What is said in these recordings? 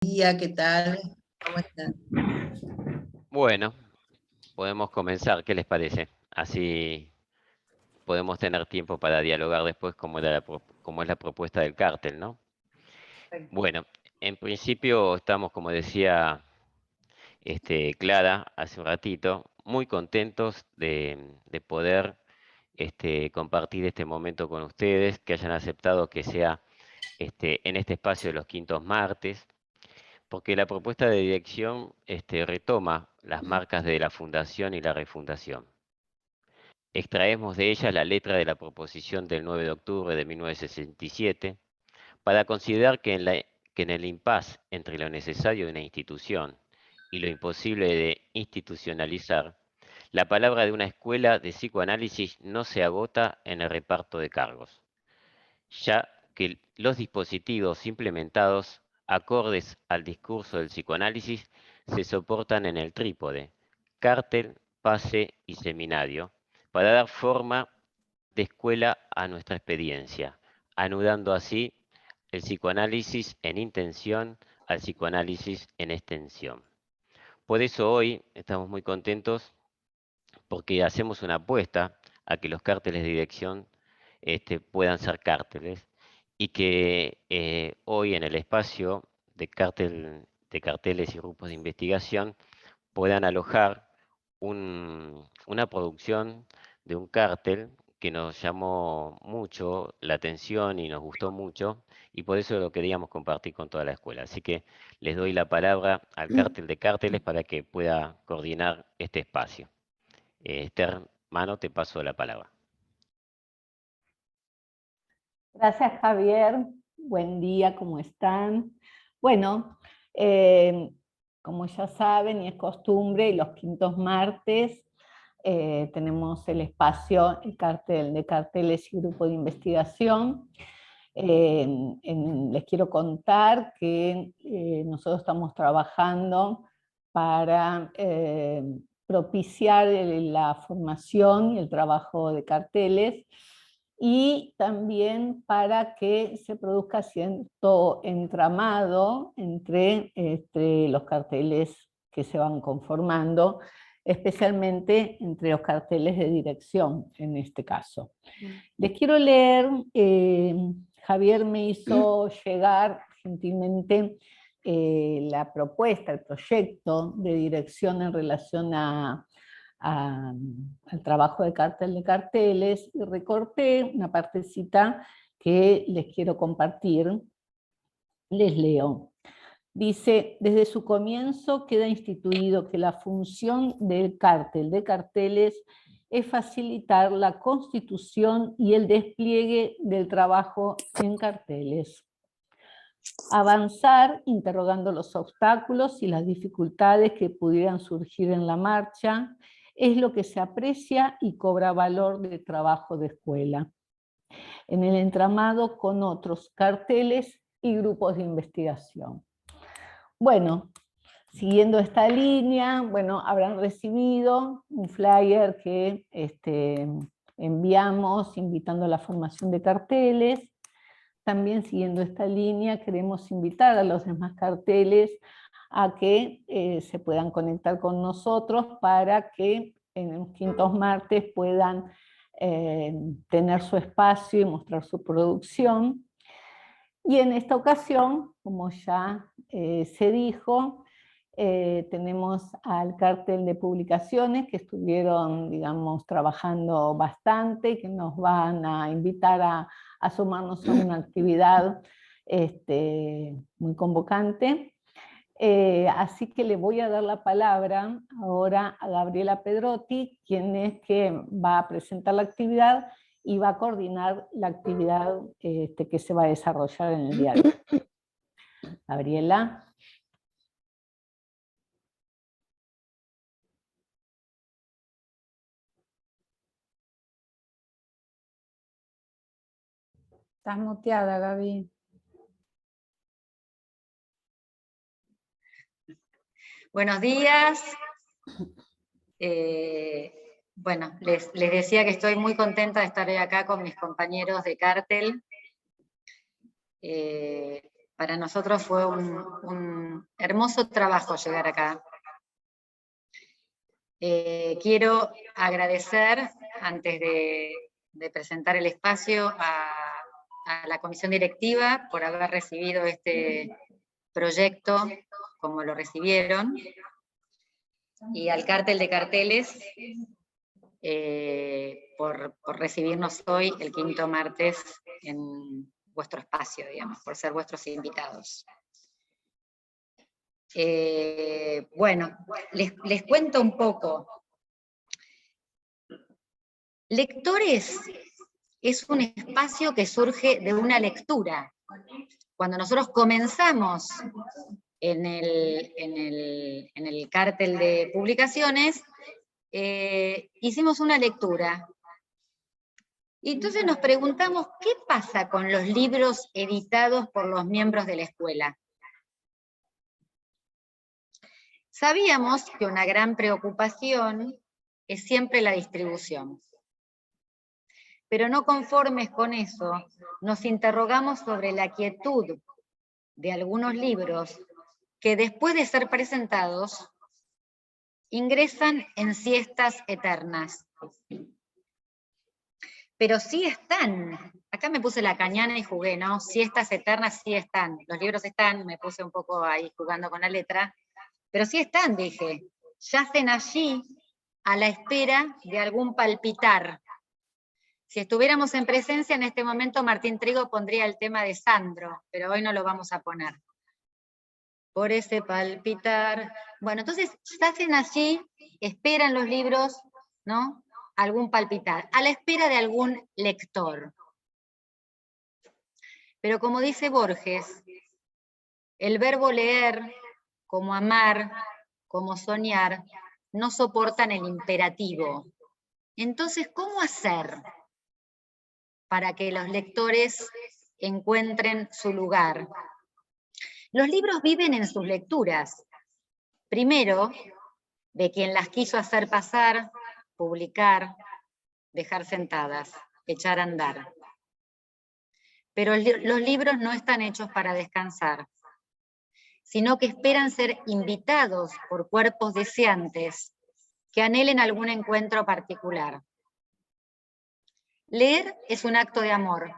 Día, ¿qué tal? ¿Cómo están? Bueno, podemos comenzar, ¿qué les parece? Así podemos tener tiempo para dialogar después cómo es la propuesta del cártel, ¿no? Bueno, en principio estamos, como decía Clara hace un ratito, muy contentos de poder compartir este momento con ustedes, que hayan aceptado que sea en este espacio de los quintos martes, porque la propuesta de dirección retoma las marcas de la fundación y la refundación. Extraemos de ella la letra de la proposición del 9 de octubre de 1967 para considerar que en el impas entre lo necesario de una institución y lo imposible de institucionalizar, la palabra de una escuela de psicoanálisis no se agota en el reparto de cargos, ya que los dispositivos implementados acordes al discurso del psicoanálisis se soportan en el trípode, cártel, pase y seminario, para dar forma de escuela a nuestra experiencia, anudando así el psicoanálisis en intención al psicoanálisis en extensión. Por eso hoy estamos muy contentos porque hacemos una apuesta a que los cárteles de dirección puedan ser cárteles y que hoy en el espacio de carteles y grupos de investigación puedan alojar una producción de un cártel que nos llamó mucho la atención y nos gustó mucho, y por eso lo queríamos compartir con toda la escuela. Así que les doy la palabra al cártel de cárteles para que pueda coordinar este espacio. Esther, Mano, te paso la palabra. Gracias, Javier. Buen día, ¿cómo están? Bueno, como ya saben y es costumbre, los quintos martes tenemos el espacio, el cartel de carteles y grupo de investigación. Les quiero contar que nosotros estamos trabajando para propiciar la formación y el trabajo de carteles, y también para que se produzca cierto entramado entre los carteles que se van conformando, especialmente entre los carteles de dirección en este caso. Les quiero leer, Javier me hizo llegar gentilmente la propuesta, el proyecto de dirección en relación al trabajo de carteles, y recorté una partecita que les quiero compartir. Les leo. Dice: desde su comienzo queda instituido que la función del cártel de carteles es facilitar la constitución y el despliegue del trabajo en carteles. Avanzar interrogando los obstáculos y las dificultades que pudieran surgir en la marcha es lo que se aprecia y cobra valor de trabajo de escuela, en el entramado con otros carteles y grupos de investigación. Bueno, siguiendo esta línea, bueno, habrán recibido un flyer que enviamos invitando a la formación de carteles. También siguiendo esta línea queremos invitar a los demás carteles a que se puedan conectar con nosotros para que en los quintos martes puedan tener su espacio y mostrar su producción. Y en esta ocasión, como ya se dijo, tenemos al cártel de publicaciones que estuvieron, digamos, trabajando bastante, que nos van a invitar a sumarnos a una actividad muy convocante. Así que le voy a dar la palabra ahora a Gabriela Pedrotti, quien es que va a presentar la actividad y va a coordinar la actividad que se va a desarrollar en el día de hoy. Gabriela. Estás muteada, Gaby. Buenos días. Bueno, les decía que estoy muy contenta de estar hoy acá con mis compañeros de cártel. Para nosotros fue un hermoso trabajo llegar acá. Quiero agradecer, antes de presentar el espacio, a la comisión directiva por haber recibido este proyecto como lo recibieron, y al Cártel de Carteles por recibirnos hoy, el quinto martes, en vuestro espacio, digamos, por ser vuestros invitados. Bueno, les cuento un poco. Lectores es un espacio que surge de una lectura. Cuando nosotros comenzamos en el Cártel de Publicaciones, hicimos una lectura. Y entonces nos preguntamos, ¿qué pasa con los libros editados por los miembros de la escuela? Sabíamos que una gran preocupación es siempre la distribución. Pero no conformes con eso, nos interrogamos sobre la quietud de algunos libros que después de ser presentados, ingresan en siestas eternas. Pero sí están, acá me puse la cañana y jugué, ¿no? Siestas eternas sí están, los libros están, me puse un poco ahí jugando con la letra, pero sí están, dije, yacen allí a la espera de algún palpitar. Si estuviéramos en presencia en este momento, Martín Trigo pondría el tema de Sandro, pero hoy no lo vamos a poner. Por ese palpitar. Bueno, entonces yacen allí, esperan los libros, ¿no? Algún palpitar, a la espera de algún lector. Pero como dice Borges, el verbo leer, como amar, como soñar, no soportan el imperativo. Entonces, ¿cómo hacer para que los lectores encuentren su lugar? Los libros viven en sus lecturas. Primero, de quien las quiso hacer pasar, publicar, dejar sentadas, echar a andar. Pero los libros no están hechos para descansar, sino que esperan ser invitados por cuerpos deseantes que anhelen algún encuentro particular. Leer es un acto de amor.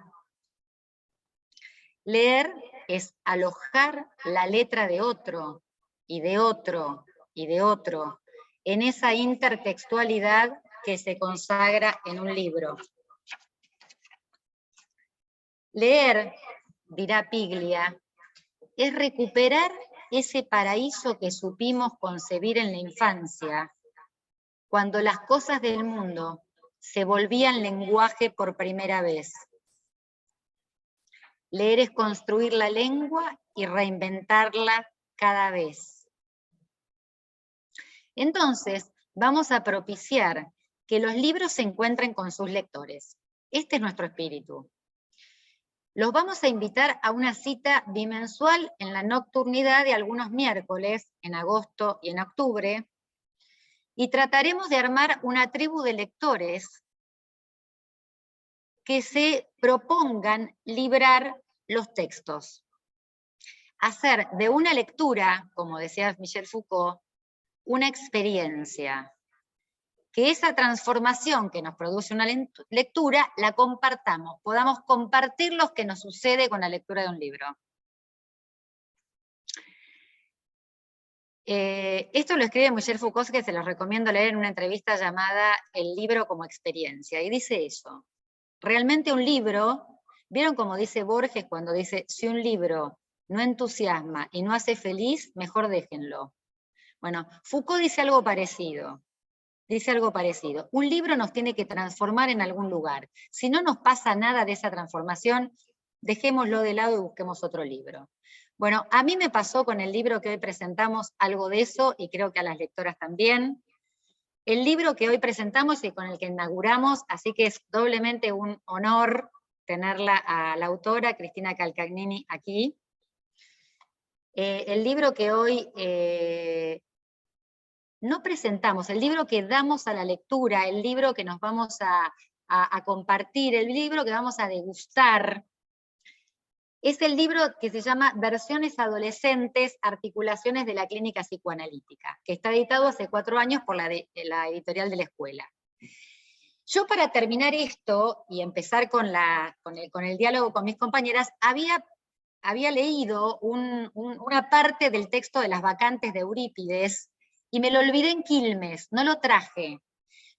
Leer es alojar la letra de otro, y de otro, y de otro, en esa intertextualidad que se consagra en un libro. Leer, dirá Piglia, es recuperar ese paraíso que supimos concebir en la infancia, cuando las cosas del mundo se volvían lenguaje por primera vez. Leer es construir la lengua y reinventarla cada vez. Entonces, vamos a propiciar que los libros se encuentren con sus lectores. Este es nuestro espíritu. Los vamos a invitar a una cita bimensual en la nocturnidad de algunos miércoles, en agosto y en octubre, y trataremos de armar una tribu de lectores que se propongan librar los textos. Hacer de una lectura, como decía Michel Foucault, una experiencia. Que esa transformación que nos produce una lectura, la compartamos, podamos compartir lo que nos sucede con la lectura de un libro. Esto lo escribe Michel Foucault, que se los recomiendo leer en una entrevista llamada El libro como experiencia, y dice eso. Realmente un libro, ¿vieron como dice Borges cuando dice, si un libro no entusiasma y no hace feliz, mejor déjenlo? Bueno, Foucault dice algo parecido. Dice algo parecido. Un libro nos tiene que transformar en algún lugar. Si no nos pasa nada de esa transformación, dejémoslo de lado y busquemos otro libro. Bueno, a mí me pasó con el libro que hoy presentamos algo de eso, y creo que a las lectoras también. El libro que hoy presentamos y con el que inauguramos, así que es doblemente un honor tenerla a la autora, Cristina Calcagnini, aquí. El libro que hoy no presentamos, el libro que damos a la lectura, el libro que nos vamos a compartir, el libro que vamos a degustar, es el libro que se llama Versiones Adolescentes, Articulaciones de la Clínica Psicoanalítica, que está editado hace 4 años por la editorial de la escuela. Yo, para terminar esto y empezar con el diálogo con mis compañeras, había leído una parte del texto de Las Vacantes de Eurípides, y me lo olvidé en Quilmes, no lo traje.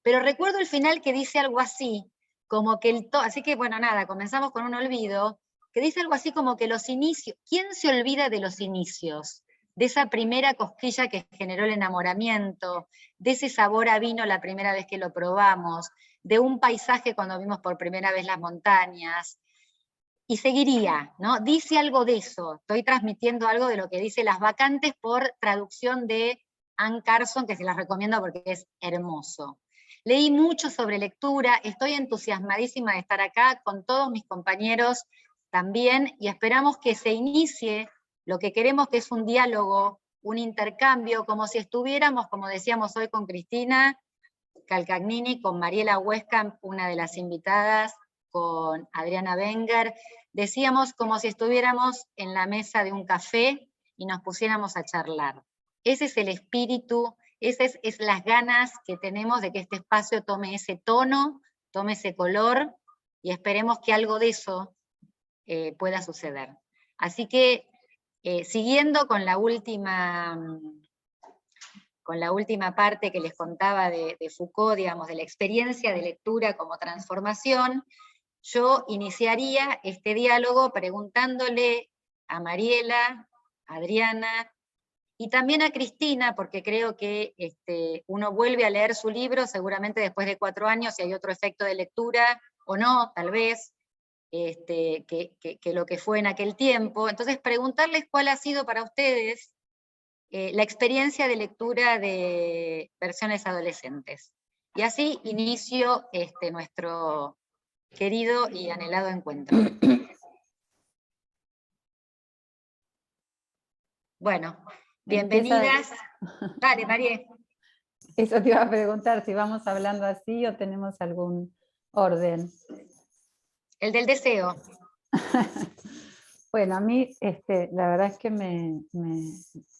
Pero recuerdo el final, que dice algo así, como que así que bueno, nada, comenzamos con un olvido, que dice algo así como que los inicios, ¿quién se olvida de los inicios? De esa primera cosquilla que generó el enamoramiento, de ese sabor a vino la primera vez que lo probamos, de un paisaje cuando vimos por primera vez las montañas, y seguiría, ¿no? Dice algo de eso, estoy transmitiendo algo de lo que dice Las Vacantes por traducción de Ann Carson, que se las recomiendo porque es hermoso. Leí mucho sobre lectura, estoy entusiasmadísima de estar acá con todos mis compañeros también, y esperamos que se inicie lo que queremos, que es un diálogo, un intercambio, como si estuviéramos, como decíamos hoy con Cristina Calcagnini, con Mariela Huesca, una de las invitadas, con Adriana Wenger, decíamos como si estuviéramos en la mesa de un café y nos pusiéramos a charlar. Ese es el espíritu, esas es las ganas que tenemos de que este espacio tome ese tono, tome ese color, y esperemos que algo de eso pueda suceder. Así que, siguiendo con la última parte que les contaba de Foucault, digamos, de la experiencia de lectura como transformación, yo iniciaría este diálogo preguntándole a Mariela, a Adriana, y también a Cristina, porque creo que uno vuelve a leer su libro, seguramente después de 4 años, si hay otro efecto de lectura, o no, tal vez, que lo que fue en aquel tiempo. Entonces, preguntarles cuál ha sido para ustedes la experiencia de lectura de Versiones Adolescentes. Y así inicio nuestro querido y anhelado encuentro. Bueno, bienvenidas. Dale, María. Eso te iba a preguntar, si vamos hablando así o tenemos algún orden. El del deseo. Bueno, a mí la verdad es que me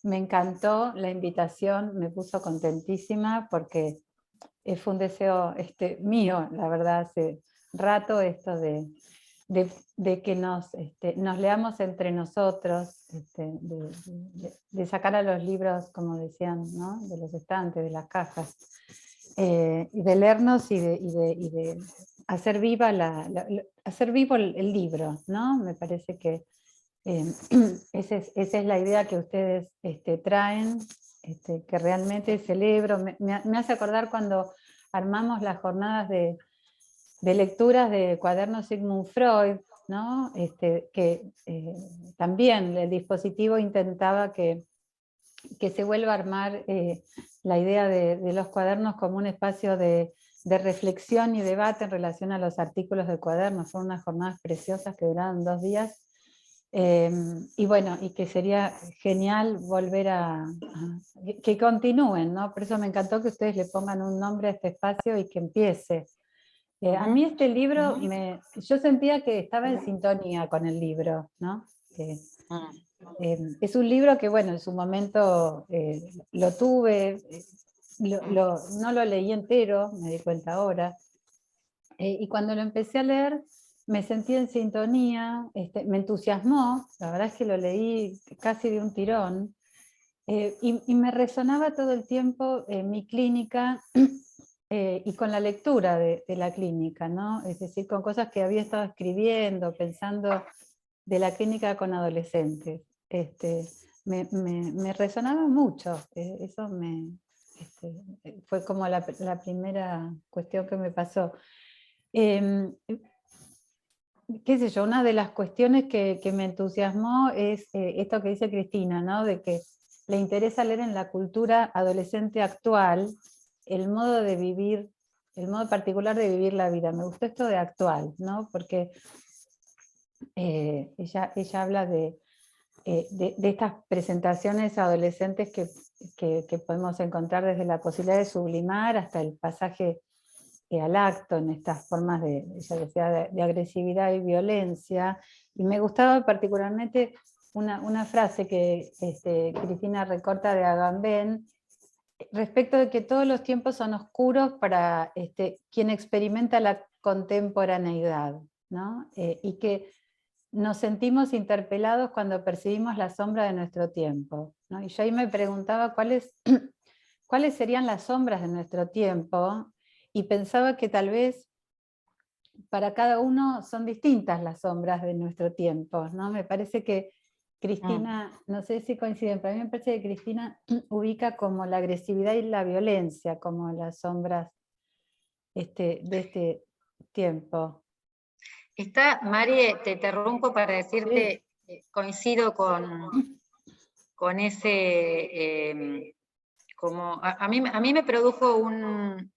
encantó la invitación, me puso contentísima porque fue un deseo mío, la verdad, hace rato, esto de que nos leamos entre nosotros, de sacar a los libros, como decían, ¿no? De los estantes, de las cajas, y de leernos y de hacer viva hacer vivo el libro, ¿no? Me parece que esa es la idea que ustedes traen, que realmente celebro. Me hace acordar cuando armamos las jornadas de lecturas de Cuadernos Sigmund Freud, ¿no? Que también el dispositivo intentaba que se vuelva a armar la idea de los cuadernos como un espacio de reflexión y debate en relación a los artículos del cuaderno. Fueron unas jornadas preciosas que duraron 2 días, y bueno, y que sería genial volver que continúen, ¿no? Por eso me encantó que ustedes le pongan un nombre a este espacio y que empiece. A mí este libro, yo sentía que estaba en sintonía con el libro, ¿no? Es un libro que, bueno, en su momento lo tuve, no lo leí entero, me di cuenta ahora, y cuando lo empecé a leer me sentí en sintonía, me entusiasmó, la verdad es que lo leí casi de un tirón, y me resonaba todo el tiempo en mi clínica y con la lectura de la clínica, ¿no? Es decir, con cosas que había estado escribiendo, pensando de la clínica con adolescentes. Me resonaba mucho, eso fue como la primera cuestión que me pasó. Qué sé yo, una de las cuestiones que me entusiasmó es esto que dice Cristina, ¿no? De que le interesa leer en la cultura adolescente actual el modo de vivir, el modo particular de vivir la vida. Me gustó esto de actual, ¿no? Porque ella habla de estas presentaciones adolescentes que podemos encontrar desde la posibilidad de sublimar hasta el pasaje al acto en estas formas de, ella decía, de agresividad y violencia. Y me gustaba particularmente una frase que Cristina recorta de Agamben, respecto de que todos los tiempos son oscuros para quien experimenta la contemporaneidad, ¿no? Y que nos sentimos interpelados cuando percibimos la sombra de nuestro tiempo, ¿no? Y yo ahí me preguntaba cuáles serían las sombras de nuestro tiempo, y pensaba que tal vez para cada uno son distintas las sombras de nuestro tiempo, ¿no? Me parece que Cristina, no sé si coinciden, pero a mí me parece que Cristina ubica como la agresividad y la violencia como las sombras de este tiempo. Mari, te interrumpo para decirte, coincido con ese, a mí me produjo un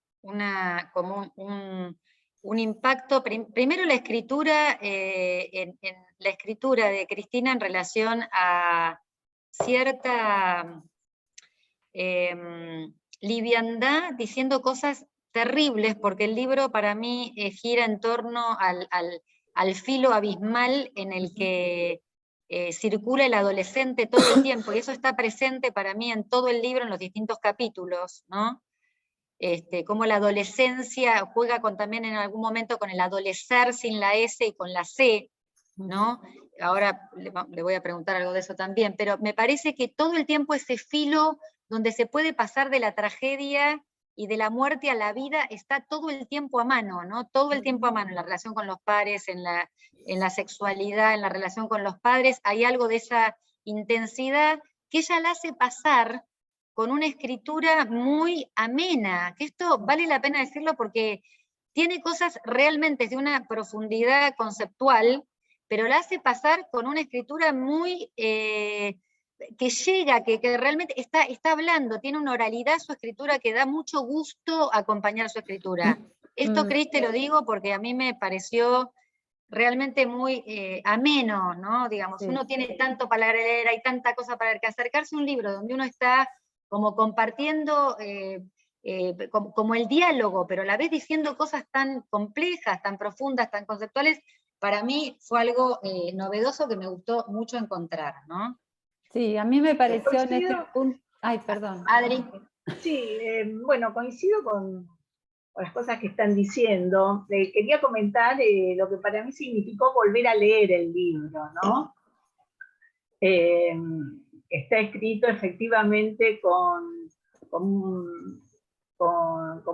impacto, primero la escritura, en la escritura de Cristina en relación a cierta liviandad, diciendo cosas terribles, porque el libro para mí gira en torno al filo abismal en el que circula el adolescente todo el tiempo, y eso está presente para mí en todo el libro, en los distintos capítulos, ¿no? Cómo la adolescencia juega también en algún momento con el adolecer sin la S y con la C, ¿no? Ahora le voy a preguntar algo de eso también, pero me parece que todo el tiempo ese filo donde se puede pasar de la tragedia y de la muerte a la vida está todo el tiempo a mano, ¿no? Todo el tiempo a mano, en la relación con los pares, en la sexualidad, en la relación con los padres, hay algo de esa intensidad que ella la hace pasar con una escritura muy amena, que esto vale la pena decirlo porque tiene cosas realmente de una profundidad conceptual, pero la hace pasar con una escritura muy que llega, que realmente está hablando, tiene una oralidad su escritura que da mucho gusto acompañar su escritura. Esto, Cris, te lo digo porque a mí me pareció realmente muy ameno, ¿no? Digamos, sí. Uno tiene tanto para leer, hay tanta cosa para leer, que acercarse a un libro donde uno está como compartiendo como el diálogo, pero a la vez diciendo cosas tan complejas, tan profundas, tan conceptuales, para mí fue algo novedoso que me gustó mucho encontrar, ¿no? Sí, a mí me pareció en este punto... Ay, perdón. Adri. Sí, bueno, coincido con las cosas que están diciendo. Quería comentar lo que para mí significó volver a leer el libro, ¿no? Está escrito efectivamente con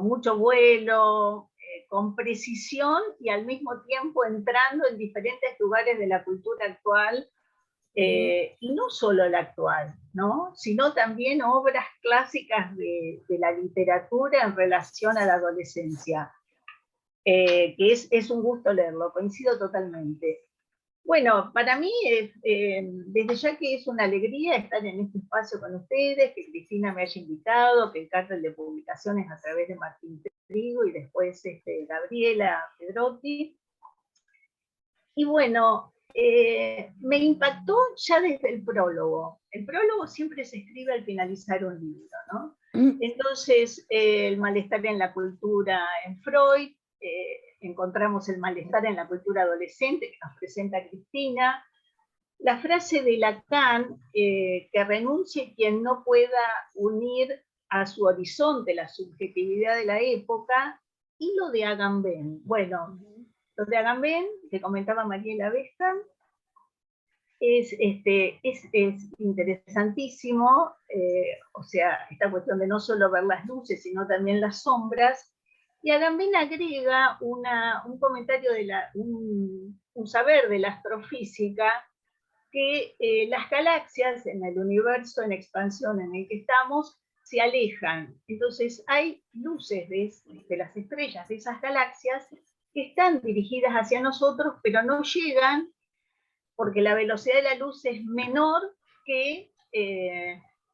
mucho vuelo, con precisión y al mismo tiempo entrando en diferentes lugares de la cultura actual, y no solo la actual, ¿no? Sino también obras clásicas de la literatura en relación a la adolescencia, que es un gusto leerlo, coincido totalmente. Bueno, para mí, desde ya que es una alegría estar en este espacio con ustedes, que Cristina me haya invitado, que el cartel de publicaciones a través de Martín Trigo y después Gabriela Pedrotti. Y bueno, me impactó ya desde el prólogo. El prólogo siempre se escribe al finalizar un libro, ¿no? Entonces, el malestar en la cultura en Freud, encontramos el malestar en la cultura adolescente que nos presenta Cristina, la frase de Lacan, que renuncie quien no pueda unir a su horizonte la subjetividad de la época, y lo de Agamben. Bueno, lo de Agamben, que comentaba Mariela Vesta, es interesantísimo, o sea, esta cuestión de no solo ver las luces, sino también las sombras, y Agamben agrega un comentario, un saber de la astrofísica, que las galaxias en el universo en expansión en el que estamos se alejan. Entonces hay luces de las estrellas de esas galaxias que están dirigidas hacia nosotros, pero no llegan porque la velocidad de la luz es menor que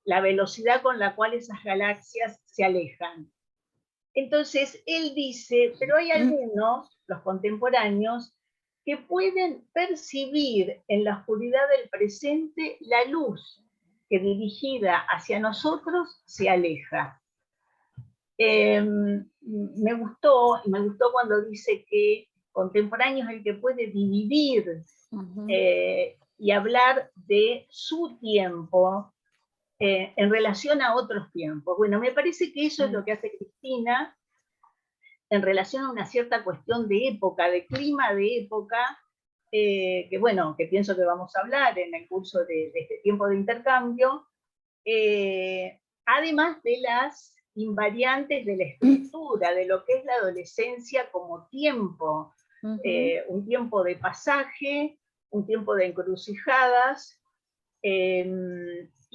la velocidad con la cual esas galaxias se alejan. Entonces, él dice, pero hay algunos, los contemporáneos, que pueden percibir en la oscuridad del presente la luz que dirigida hacia nosotros se aleja. Me gustó cuando dice que contemporáneo es el que puede dividir y hablar de su tiempo en relación a otros tiempos. Bueno, me parece que eso es lo que hace Cristina en relación a una cierta cuestión de época, de clima de época, que bueno, que pienso que vamos a hablar en el curso de este tiempo de intercambio, además de las invariantes de la estructura, de lo que es la adolescencia como tiempo, un tiempo de pasaje, un tiempo de encrucijadas,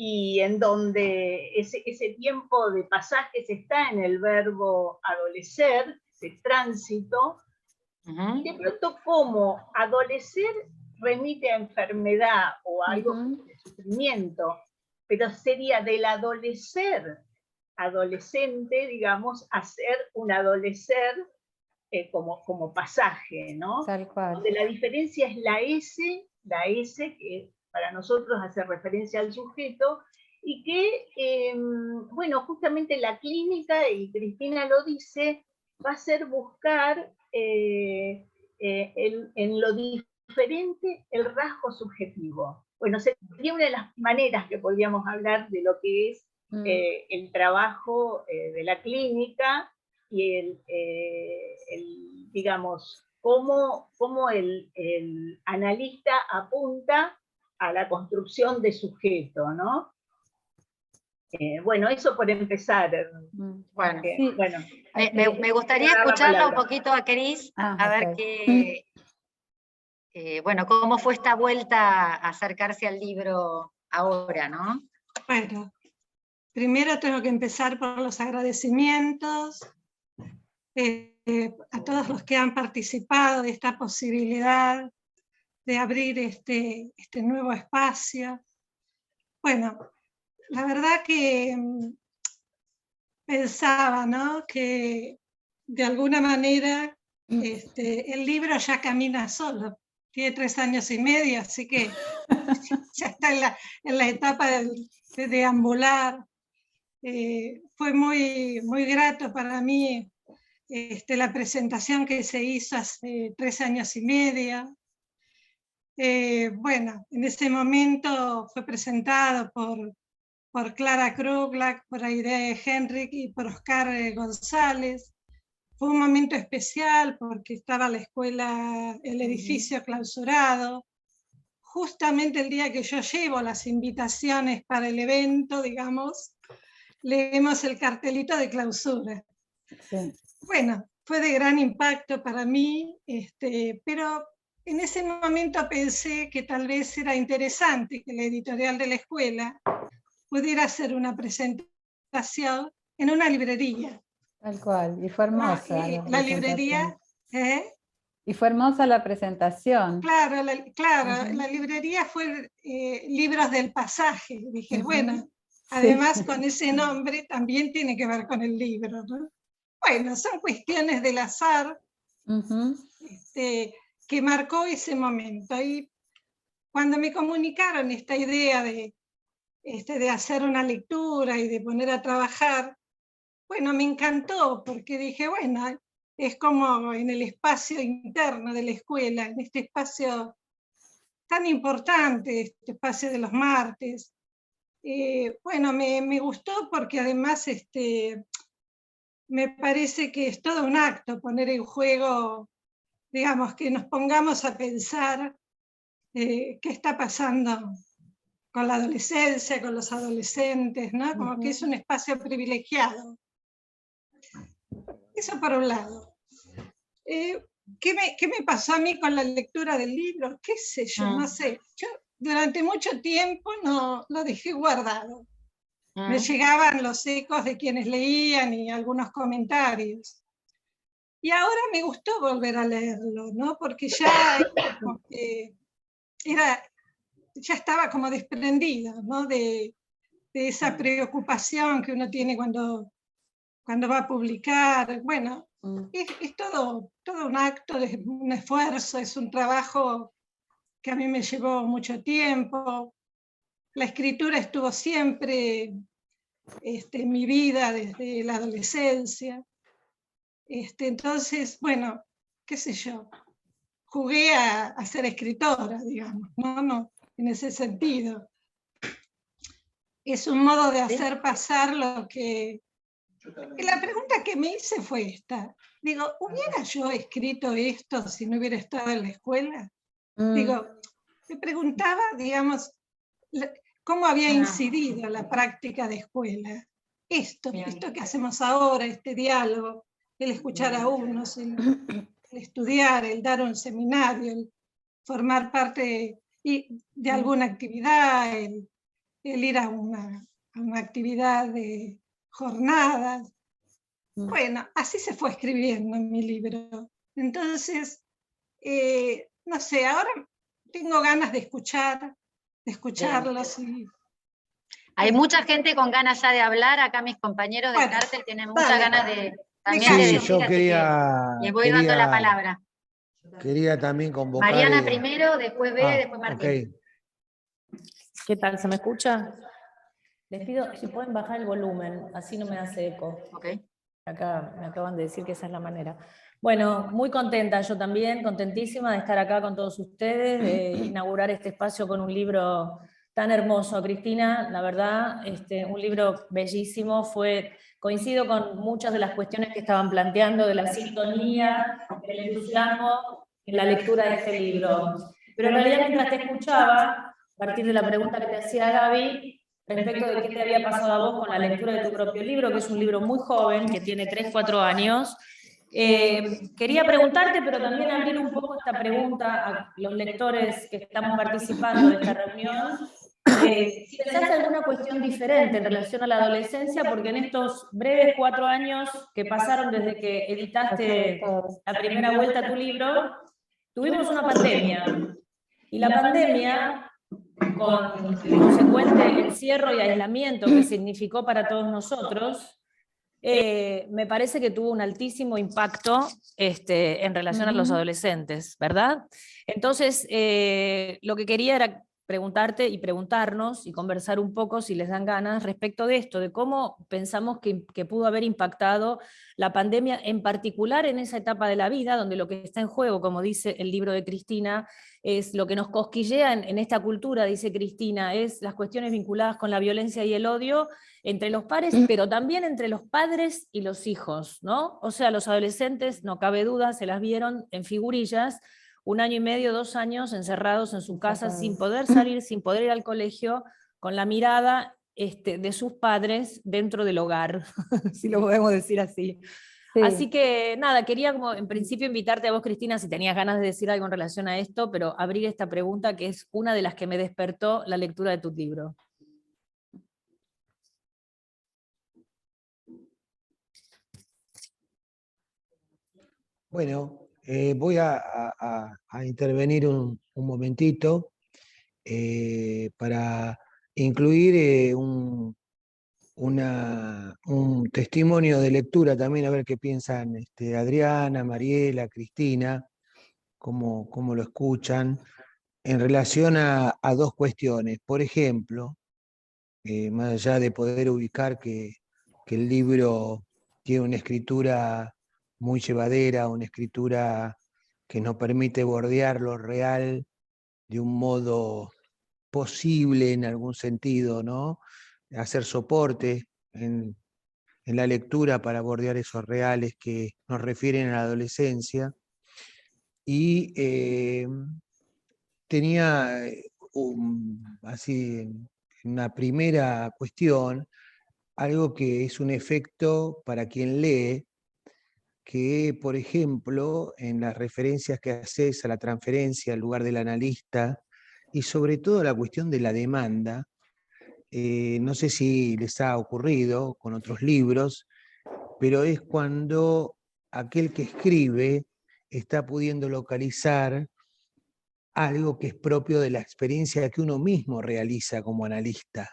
y en donde ese tiempo de pasajes está en el verbo adolecer, ese tránsito, y de pronto como adolecer remite a enfermedad o a algo de sufrimiento, pero sería del adolecer adolescente, digamos, a ser un adolecer como pasaje, ¿no? Tal cual. Donde la diferencia es la S que para nosotros hace referencia al sujeto, y que, bueno, justamente la clínica, y Cristina lo dice, va a ser buscar en lo diferente el rasgo subjetivo. Bueno, sería una de las maneras que podríamos hablar de lo que es el trabajo de la clínica y digamos, cómo el analista apunta a la construcción de sujeto, ¿no? Bueno, eso por empezar. Bueno, sí. Bueno, me gustaría escucharla un poquito a Cris, a ver qué, bueno, cómo fue esta vuelta a acercarse al libro ahora, ¿no? Bueno, primero tengo que empezar por los agradecimientos a todos los que han participado de esta posibilidad de abrir este nuevo espacio. Bueno, la verdad que pensaba, ¿no?, que de alguna manera el libro ya camina solo. Tiene 3 años y medio, así que ya está en la etapa de deambular. Fue muy, muy grato para mí la presentación que se hizo hace 3 años y medio. Bueno, en ese momento fue presentado por Clara Kruglack, por Aide Henrik y por Oscar González. Fue un momento especial porque estaba la escuela, el edificio clausurado. Justamente el día que yo llevo las invitaciones para el evento, digamos, leemos el cartelito de clausura. Sí. Bueno, fue de gran impacto para mí, pero en ese momento pensé que tal vez era interesante que la editorial de la escuela pudiera hacer una presentación en una librería. Tal cual, y fue hermosa. La librería, Y fue hermosa la presentación. Claro, la librería fue Libros del Pasaje. Dije, bueno, además con ese nombre también tiene que ver con el libro, ¿no? Bueno, son cuestiones del azar que marcó ese momento. Y cuando me comunicaron esta idea de hacer una lectura y de poner a trabajar, bueno, me encantó porque dije, bueno, es como en el espacio interno de la escuela, en este espacio tan importante, este espacio de los martes. Bueno, me gustó porque además me parece que es todo un acto poner en juego, digamos, que nos pongamos a pensar qué está pasando con la adolescencia, con los adolescentes, ¿no? Como que es un espacio privilegiado. Eso por un lado. ¿Qué me pasó a mí con la lectura del libro? ¿Qué sé yo? No sé. Yo durante mucho tiempo no lo dejé guardado. Me llegaban los ecos de quienes leían y algunos comentarios. Y ahora me gustó volver a leerlo, ¿no? Porque ya ya estaba como desprendido, ¿no? De esa preocupación que uno tiene cuando va a publicar. Bueno, es todo un acto, un esfuerzo, es un trabajo que a mí me llevó mucho tiempo. La escritura estuvo siempre mi vida desde la adolescencia. Entonces, bueno, qué sé yo, jugué a ser escritora, digamos, ¿no? En ese sentido. Es un modo de hacer pasar lo que... Y la pregunta que me hice fue esta. Digo, ¿hubiera yo escrito esto si no hubiera estado en la escuela? Digo, me preguntaba, digamos, cómo había incidido la práctica de escuela. Esto que hacemos ahora, este diálogo, el escuchar a unos, el estudiar, el dar un seminario, el formar parte de alguna actividad, el ir a una actividad de jornadas. Bueno, así se fue escribiendo en mi libro. Entonces, no sé, ahora tengo ganas de escucharlos. Hay mucha gente con ganas ya de hablar, acá mis compañeros de Cártel tienen muchas ganas de también de decir, yo quería, les voy dando la palabra. Quería también convocar... Mariana primero, después Bea y después Martín. Okay. ¿Qué tal? ¿Se me escucha? Les pido si pueden bajar el volumen, así no me hace eco. Okay. Acá me acaban de decir que esa es la manera. Bueno, muy contenta, yo también, contentísima de estar acá con todos ustedes, de inaugurar este espacio con un libro tan hermoso, Cristina, la verdad, un libro bellísimo, coincido con muchas de las cuestiones que estaban planteando, de la sintonía, del entusiasmo en la lectura de este libro. Pero en realidad mientras te escuchaba, a partir de la pregunta que te hacía Gaby, respecto de qué te había pasado a vos con la lectura de tu propio libro, que es un libro muy joven, que tiene 3-4 años. Quería preguntarte, pero también abrir un poco esta pregunta a los lectores que estamos participando de esta reunión, si pensás alguna cuestión diferente en relación a la adolescencia, porque en estos breves 4 años que pasaron desde que editaste la primera vuelta a tu libro, tuvimos una pandemia. Y la pandemia, con el consecuente encierro y aislamiento que significó para todos nosotros, me parece que tuvo un altísimo impacto en relación a los adolescentes, ¿verdad? Entonces, lo que quería era preguntarte y preguntarnos y conversar un poco, si les dan ganas, respecto de esto, de cómo pensamos que pudo haber impactado la pandemia, en particular en esa etapa de la vida, donde lo que está en juego, como dice el libro de Cristina, es lo que nos cosquillea en esta cultura, dice Cristina, es las cuestiones vinculadas con la violencia y el odio entre los pares, pero también entre los padres y los hijos, ¿no? O sea, los adolescentes, no cabe duda, se las vieron en figurillas, 1 año y medio, 2 años encerrados en su casa sin poder salir, sin poder ir al colegio, con la mirada de sus padres dentro del hogar, si lo podemos decir así. Sí. Así que nada, quería como en principio invitarte a vos, Cristina, si tenías ganas de decir algo en relación a esto, pero abrir esta pregunta que es una de las que me despertó la lectura de tu libro. Bueno, voy a intervenir un momentito para incluir un testimonio de lectura también, a ver qué piensan Adriana, Mariela, Cristina, cómo lo escuchan, en relación a 2 cuestiones. Por ejemplo, más allá de poder ubicar que el libro tiene una escritura muy llevadera, una escritura que nos permite bordear lo real de un modo posible en algún sentido, ¿no? Hacer soporte en la lectura para bordear esos reales que nos refieren a la adolescencia. Y tenía así una primera cuestión, algo que es un efecto para quien lee, que por ejemplo en las referencias que haces a la transferencia al lugar del analista y sobre todo la cuestión de la demanda, no sé si les ha ocurrido con otros libros, pero es cuando aquel que escribe está pudiendo localizar algo que es propio de la experiencia que uno mismo realiza como analista.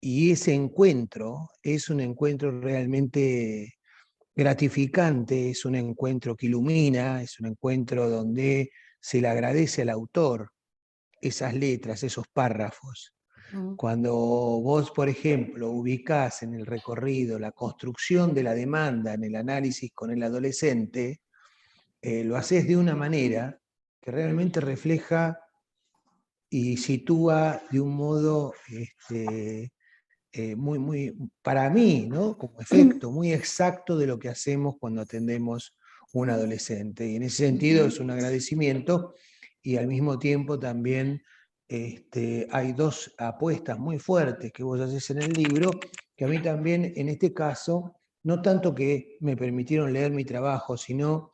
Y ese encuentro es un encuentro realmente gratificante, es un encuentro que ilumina, es un encuentro donde se le agradece al autor esas letras, esos párrafos. Cuando vos, por ejemplo, ubicás en el recorrido la construcción de la demanda en el análisis con el adolescente, lo haces de una manera que realmente refleja y sitúa de un modo para mí, ¿no? Como efecto, muy exacto de lo que hacemos cuando atendemos un adolescente. Y en ese sentido es un agradecimiento y al mismo tiempo también hay dos apuestas muy fuertes que vos haces en el libro, que a mí también en este caso, no tanto que me permitieron leer mi trabajo, sino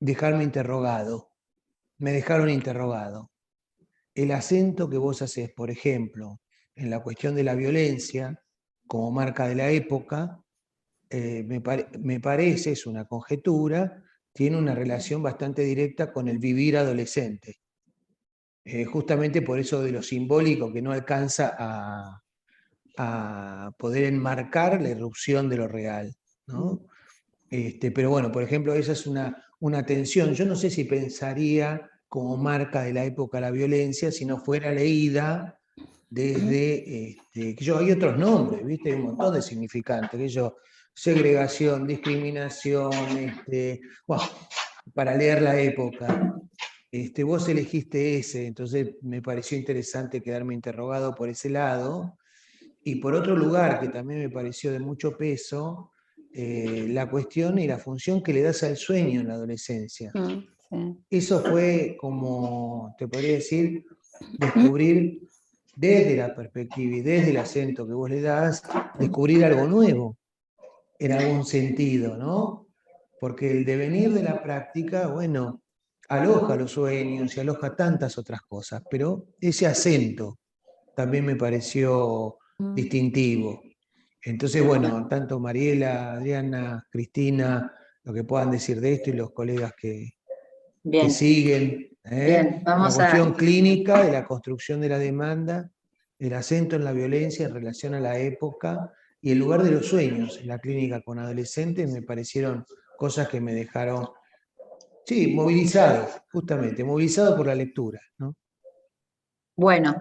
dejarme interrogado. Me dejaron interrogado. El acento que vos haces, por ejemplo, en la cuestión de la violencia, como marca de la época, me parece, es una conjetura, tiene una relación bastante directa con el vivir adolescente. Justamente por eso de lo simbólico que no alcanza a poder enmarcar la irrupción de lo real, ¿no? Pero bueno, por ejemplo, esa es una tensión. Yo no sé si pensaría como marca de la época la violencia si no fuera leída desde, hay otros nombres, ¿viste? Hay un montón de significantes, segregación, discriminación, bueno, para leer la época. Vos elegiste ese, entonces me pareció interesante quedarme interrogado por ese lado. Y por otro lugar, que también me pareció de mucho peso, la cuestión y la función que le das al sueño en la adolescencia. Sí. Eso fue como, te podría decir, descubrir desde la perspectiva y desde el acento que vos le das, descubrir algo nuevo, en algún sentido, ¿no? Porque el devenir de la práctica, bueno, aloja los sueños y aloja tantas otras cosas, pero ese acento también me pareció distintivo. Entonces, bueno, tanto Mariela, Adriana, Cristina, lo que puedan decir de esto y los colegas que siguen, Bien, la vamos cuestión clínica de la construcción de la demanda, el acento en la violencia en relación a la época y el lugar de los sueños en la clínica con adolescentes me parecieron cosas que me dejaron, sí, movilizado, justamente, movilizado por la lectura, ¿no? Bueno,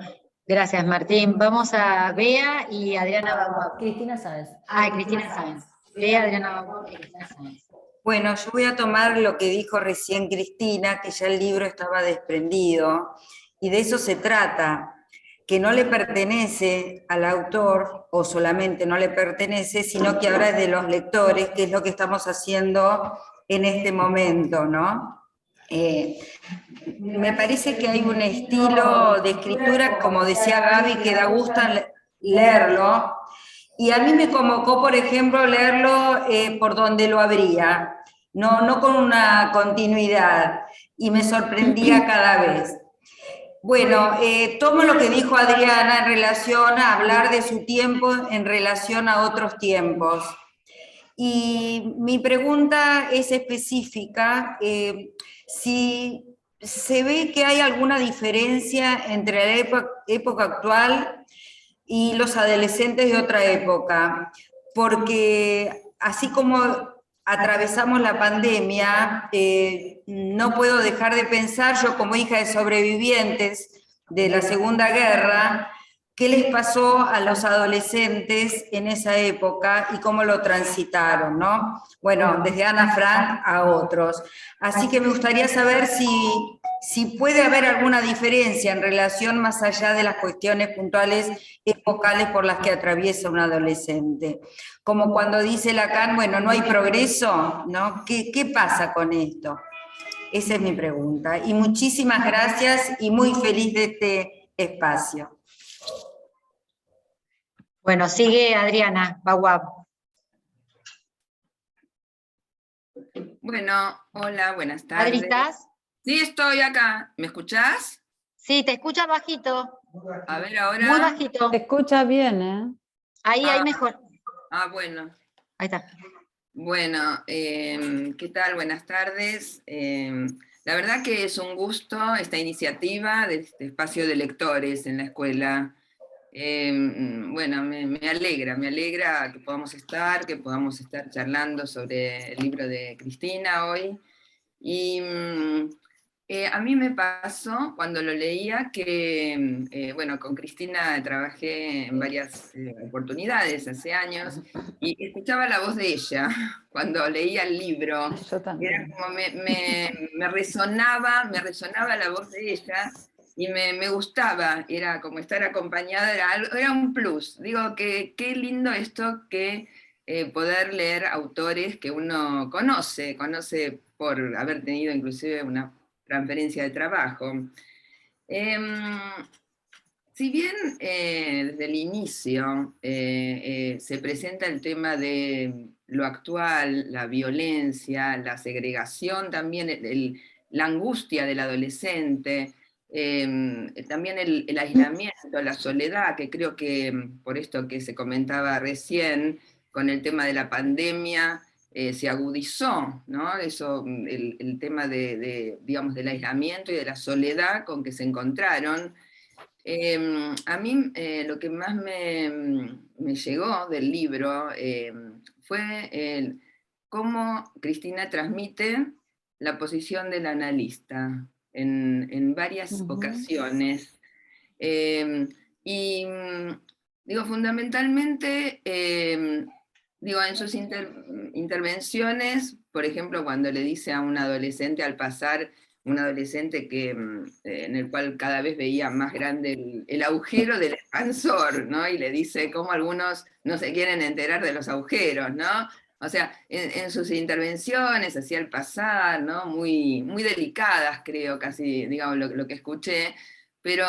gracias Martín. Vamos a Bea y Adriana Baguá. Cristina Sáenz. Cristina Sáenz. Bea, Adriana Baguá y Cristina Sáenz. Bueno, yo voy a tomar lo que dijo recién Cristina, que ya el libro estaba desprendido, y de eso se trata, que no le pertenece al autor, o solamente no le pertenece, sino que ahora es de los lectores, que es lo que estamos haciendo en este momento, ¿no? Me parece que hay un estilo de escritura, como decía Gaby, que da gusto leerlo, y a mí me convocó, por ejemplo, leerlo por donde lo abría, no con una continuidad, y me sorprendía cada vez. Bueno, tomo lo que dijo Adriana en relación a hablar de su tiempo en relación a otros tiempos. Y mi pregunta es específica, si se ve que hay alguna diferencia entre la época actual y los adolescentes de otra época, porque así como atravesamos la pandemia, no puedo dejar de pensar, yo como hija de sobrevivientes de la Segunda Guerra, qué les pasó a los adolescentes en esa época y cómo lo transitaron, ¿no? Bueno, desde Ana Frank a otros. Así que me gustaría saber si puede haber alguna diferencia en relación más allá de las cuestiones puntuales epocales por las que atraviesa un adolescente. Como cuando dice Lacan, bueno, no hay progreso, ¿no? ¿Qué pasa con esto? Esa es mi pregunta. Y muchísimas gracias y muy feliz de este espacio. Bueno, sigue Adriana Baguá. Bueno, hola, buenas tardes. Adri, ¿estás? Sí, estoy acá. ¿Me escuchás? Sí, te escuchas bajito. A ver ahora. Muy bajito. Se escucha bien, ¿eh? Ahí mejor. Bueno. Ahí está. Bueno, ¿qué tal? Buenas tardes. La verdad que es un gusto esta iniciativa de este espacio de lectores en la escuela. Bueno, me alegra que podamos estar charlando sobre el libro de Cristina hoy. Y A mí me pasó cuando lo leía que, bueno, con Cristina trabajé en varias oportunidades hace años y escuchaba la voz de ella cuando leía el libro. Yo también. Era como me resonaba la voz de ella y me gustaba, era como estar acompañada, era un plus. Digo que qué lindo esto que poder leer autores que uno conoce por haber tenido inclusive una transferencia de trabajo. Si bien desde el inicio se presenta el tema de lo actual, la violencia, la segregación, también la angustia del adolescente, también el aislamiento, la soledad, que creo que por esto que se comentaba recién, con el tema de la pandemia, se agudizó, ¿no? Eso, el tema digamos, del aislamiento y de la soledad con que se encontraron. A mí lo que más me llegó del libro fue cómo Cristina transmite la posición del analista en varias ocasiones. Y digo, fundamentalmente, digo, en sus intervenciones, por ejemplo, cuando le dice a un adolescente al pasar, un adolescente en el cual cada vez veía más grande el agujero del expansor, ¿no? Y le dice cómo algunos no se quieren enterar de los agujeros, ¿no? O sea, en sus intervenciones, hacia el pasar, ¿no? Muy, muy delicadas, creo, casi, digamos, lo que escuché, pero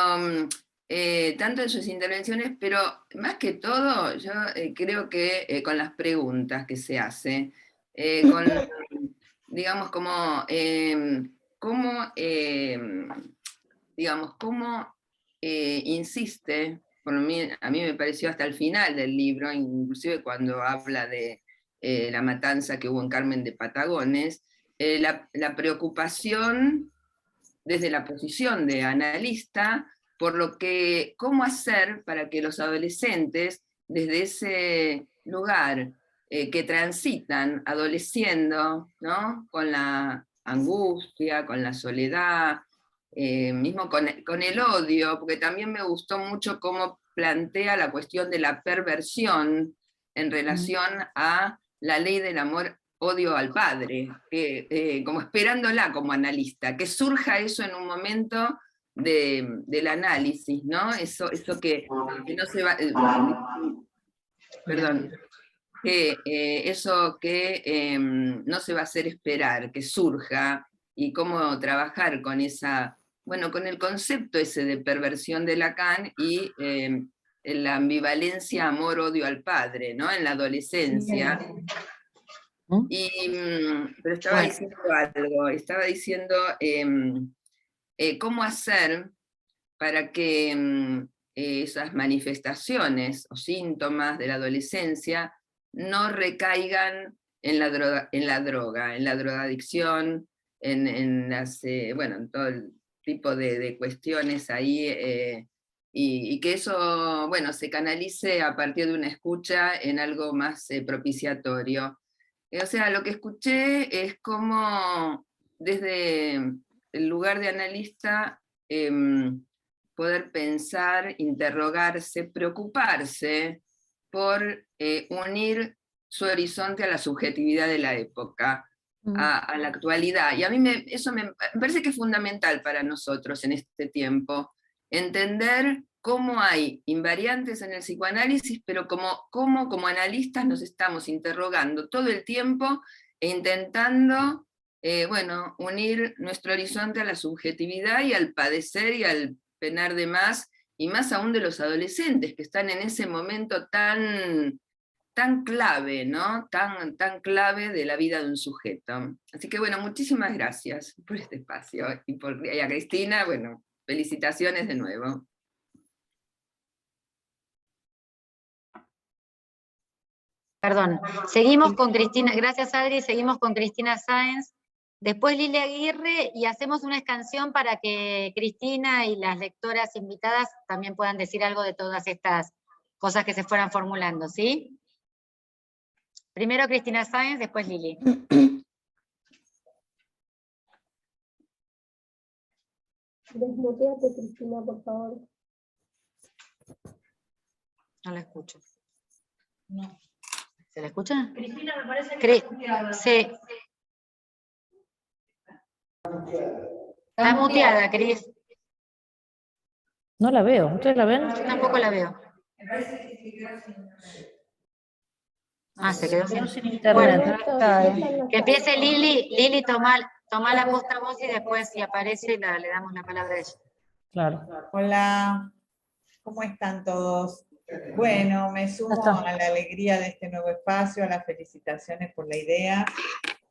tanto en sus intervenciones, pero más que todo, yo creo que con las preguntas que se hace, con, digamos, como digamos, cómo insiste, a mí me pareció hasta el final del libro, inclusive cuando habla de la matanza que hubo en Carmen de Patagones, la preocupación desde la posición de analista por cómo hacer para que los adolescentes, desde ese lugar que transitan adoleciendo, ¿no? Con la angustia, con la soledad, mismo con el odio, porque también me gustó mucho cómo plantea la cuestión de la perversión en relación a la ley del amor-odio al padre, como esperándola como analista, que surja eso en un momento del análisis, ¿no? Eso que no se va... perdón. Eso que no se va a hacer esperar, que surja, y cómo trabajar con bueno, con el concepto ese de perversión de Lacan y la ambivalencia amor-odio al padre, ¿no? En la adolescencia. Pero estaba diciendo algo, estaba diciendo cómo hacer para que esas manifestaciones o síntomas de la adolescencia no recaigan en la droga, en la drogadicción, bueno, en todo el tipo de cuestiones ahí, y que eso, bueno, se canalice a partir de una escucha en algo más propiciatorio. O sea, lo que escuché es como desde el lugar de analista poder pensar, interrogarse, preocuparse por unir su horizonte a la subjetividad de la época, a la actualidad. Y a mí eso me parece que es fundamental para nosotros en este tiempo, entender cómo hay invariantes en el psicoanálisis, pero cómo como analistas nos estamos interrogando todo el tiempo e intentando, bueno, unir nuestro horizonte a la subjetividad y al padecer y al penar de más, y más aún de los adolescentes que están en ese momento tan clave, ¿no? Tan clave de la vida de un sujeto. Así que bueno, muchísimas gracias por este espacio, y a Cristina, bueno, felicitaciones de nuevo. Perdón, seguimos con Cristina, gracias Adri, seguimos con Cristina Sáenz, después Lili Aguirre, y hacemos una canción para que Cristina y las lectoras invitadas también puedan decir algo de todas estas cosas que se fueran formulando, ¿sí? Primero Cristina Sáenz, después Lili. Desmuteate, Cristina, por favor. No la escucho. No. ¿Se la escucha? Cristina, me parece que Sí. Está muteada, Cris. no la veo. ¿Ustedes la ven? Yo tampoco la veo. Ah, se quedó Quedó sin... sin internet. Que empiece Lili. Lili, toma la posta voz y después, si aparece, le damos la palabra a ella. Claro. Hola, ¿cómo están todos? Bueno, me sumo a la alegría de este nuevo espacio, a las felicitaciones por la idea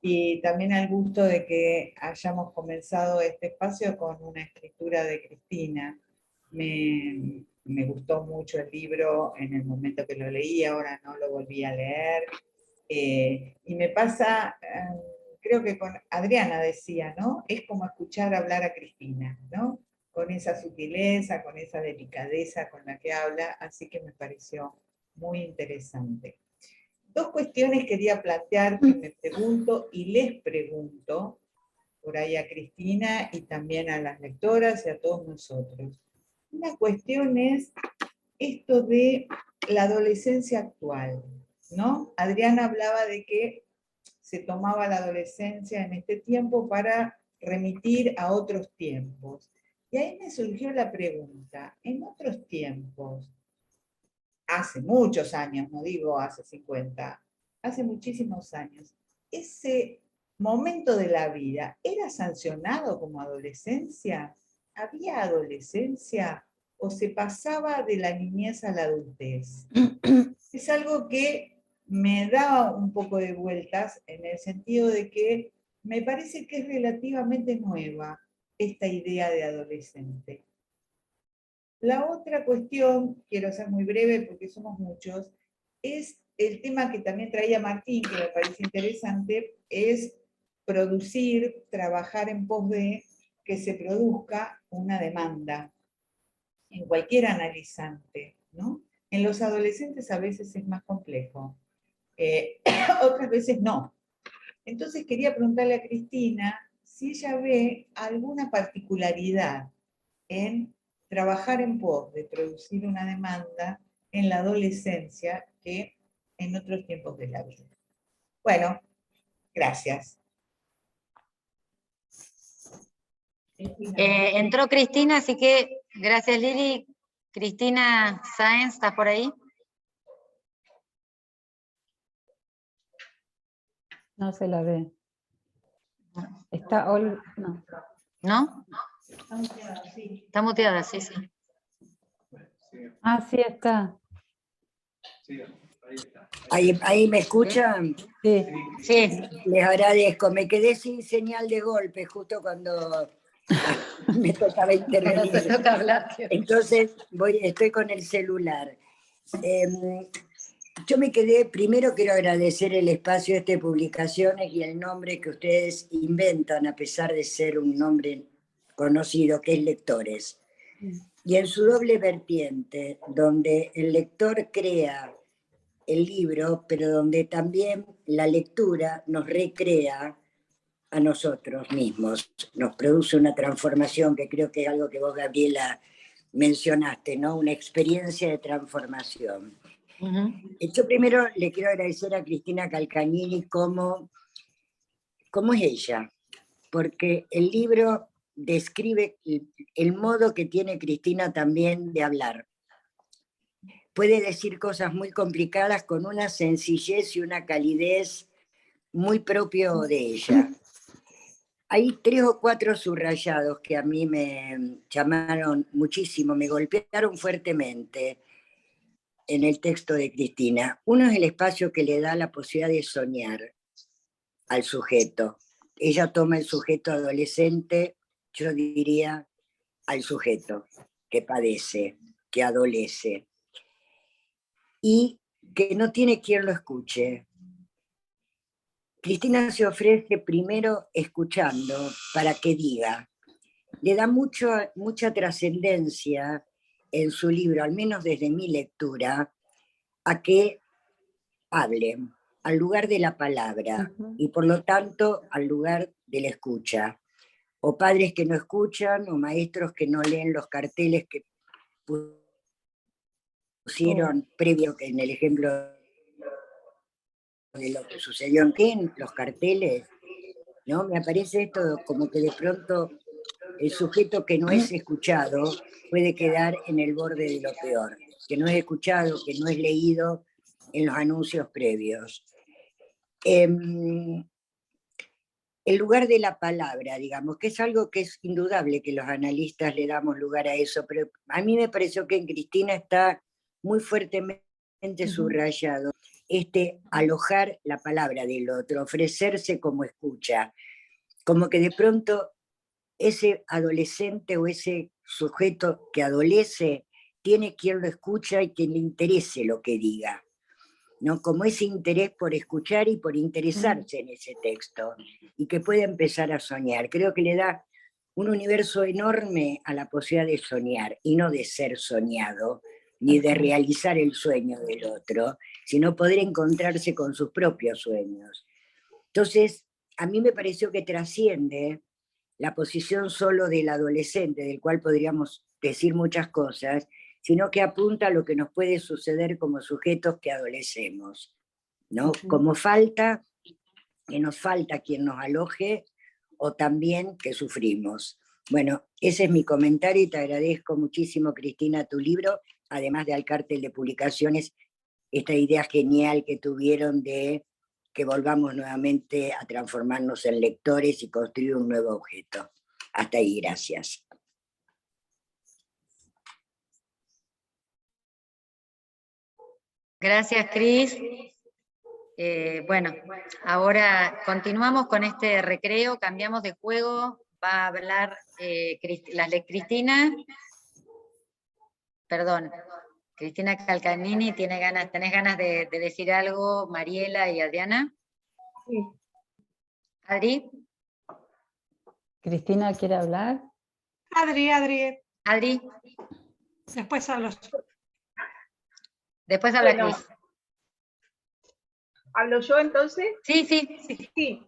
y también al gusto de que hayamos comenzado este espacio con una escritura de Cristina. Me gustó mucho el libro en el momento que lo leí, ahora no lo volví a leer. Y me pasa, creo que con Adriana decía, ¿no? Es como escuchar hablar a Cristina, ¿no? Con esa sutileza, con esa delicadeza con la que habla, así que me pareció muy interesante. Dos cuestiones quería plantear que me pregunto y les pregunto, por ahí a Cristina y también a las lectoras y a todos nosotros. Una cuestión es esto de la adolescencia actual, ¿no? Adriana hablaba de que se tomaba la adolescencia en este tiempo para remitir a otros tiempos. Y ahí me surgió la pregunta, en otros tiempos, hace muchos años, no digo hace 50, hace muchísimos años, ese momento de la vida, ¿era sancionado como adolescencia? ¿Había adolescencia o se pasaba de la niñez a la adultez? Es algo que me da un poco de vueltas en el sentido de que me parece que es relativamente nueva esta idea de adolescente. La otra cuestión, quiero ser muy breve porque somos muchos, es el tema que también traía Martín, que me parece interesante, es producir, trabajar en pos de que se produzca una demanda en cualquier analizante, ¿no? En los adolescentes a veces es más complejo, otras veces no. Entonces quería preguntarle a Cristina si ella ve alguna particularidad en trabajar en pos de producir una demanda en la adolescencia que en otros tiempos de la vida. Bueno, gracias. Entró Cristina, así que gracias Lili. Cristina Sáenz, ¿está por ahí? No se la ve. Está no. ¿No? Está muteada, sí, sí. Ah, sí está. Ahí me escuchan. Sí. Sí. Les agradezco. Me quedé sin señal de golpe justo cuando me tocaba intervenir. Cuando te toca hablar. Entonces estoy con el celular. Yo me quedé, primero quiero agradecer el espacio de estas publicaciones y el nombre que ustedes inventan, a pesar de ser un nombre conocido, que es Lectores. Y en su doble vertiente, donde el lector crea el libro, pero donde también la lectura nos recrea a nosotros mismos, nos produce una transformación, que creo que es algo que vos, Gabriela, mencionaste, ¿no? Una experiencia de transformación. Yo primero le quiero agradecer a Cristina Calcagnini cómo es ella, porque el libro describe el modo que tiene Cristina también de hablar. Puede decir cosas muy complicadas con una sencillez y una calidez muy propio de ella. Hay 3 o 4 subrayados que a mí me llamaron muchísimo, me golpearon fuertemente en el texto de Cristina. Uno es el espacio que le da la posibilidad de soñar al sujeto. Ella toma el sujeto adolescente, yo diría al sujeto que padece, que adolece, y que no tiene quien lo escuche. Cristina se ofrece primero escuchando para que diga. Le da mucha trascendencia en su libro, al menos desde mi lectura, a que hable, al lugar de la palabra, y por lo tanto al lugar de la escucha. o padres que no escuchan, o maestros que no leen los carteles que pusieron previo, que en el ejemplo de lo que sucedió en los carteles, ¿no? Me aparece esto como que de pronto el sujeto que no es escuchado puede quedar en el borde de lo peor, que no es escuchado, que no es leído en los anuncios previos. El lugar de la palabra, digamos, que es algo que es indudable que los analistas le damos lugar a eso, pero a mí me pareció que en Cristina está muy fuertemente subrayado alojar la palabra del otro, ofrecerse como escucha, como que de pronto ese adolescente o ese sujeto que adolece tiene quien lo escucha y quien le interese lo que diga, ¿no? Como ese interés por escuchar y por interesarse en ese texto, y que puede empezar a soñar. Creo que le da un universo enorme a la posibilidad de soñar, y no de ser soñado, ni de realizar el sueño del otro, sino poder encontrarse con sus propios sueños. Entonces, a mí me pareció que trasciende la posición solo del adolescente, del cual podríamos decir muchas cosas, sino que apunta a lo que nos puede suceder como sujetos que adolecemos, ¿no? Como falta, que nos falta quien nos aloje, o también que sufrimos. Bueno, ese es mi comentario, y te agradezco muchísimo, Cristina, tu libro, además del cartel de publicaciones, esta idea genial que tuvieron de que volvamos nuevamente a transformarnos en lectores y construir un nuevo objeto. Hasta ahí, gracias. Gracias, Cris. Bueno, ahora continuamos con este recreo, cambiamos de juego, va a hablar Cristina, perdón, Cristina Calcanini, ¿tenés ganas de decir algo, Mariela y Adriana? Sí. ¿Adri? ¿Cristina quiere hablar? Adri. Adri. Después hablo. Después habla Bueno, Cris. ¿hablo yo entonces? Sí.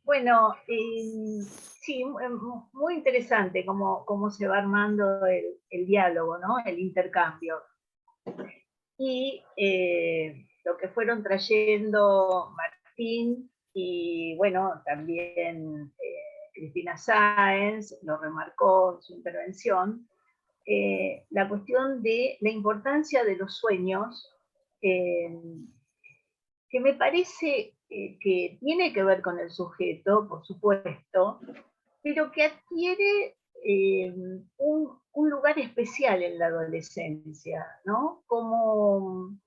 Bueno, sí, muy interesante cómo se va armando el diálogo, ¿no? El intercambio. Y lo que fueron trayendo Martín y, bueno, también Cristina Sáenz lo remarcó en su intervención, la cuestión de la importancia de los sueños, que me parece que tiene que ver con el sujeto, por supuesto, pero que adquiere un lugar especial en la adolescencia, ¿no? Como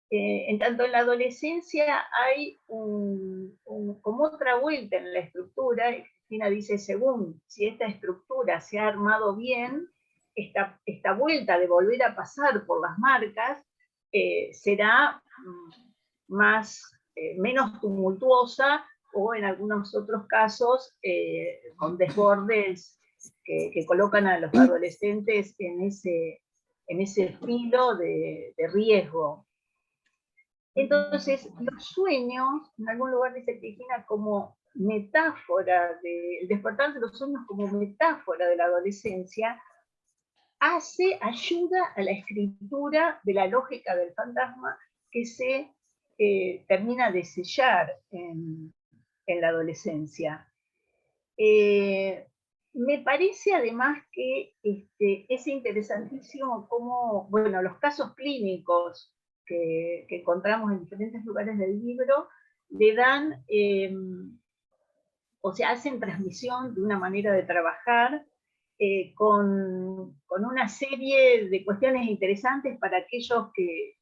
en tanto en la adolescencia hay como otra vuelta en la estructura, y Cristina dice, según si esta estructura se ha armado bien, esta vuelta de volver a pasar por las marcas será menos tumultuosa, o en algunos otros casos con desbordes que colocan a los adolescentes en ese filo de riesgo. Entonces, los sueños, en algún lugar dice Cristina, como metáfora, el despertar de los sueños como metáfora de la adolescencia, ayuda a la escritura de la lógica del fantasma que se termina de sellar en la adolescencia. Me parece además que es interesantísimo cómo, bueno, los casos clínicos que encontramos en diferentes lugares del libro le dan, o sea, hacen transmisión de una manera de trabajar con una serie de cuestiones interesantes para aquellos que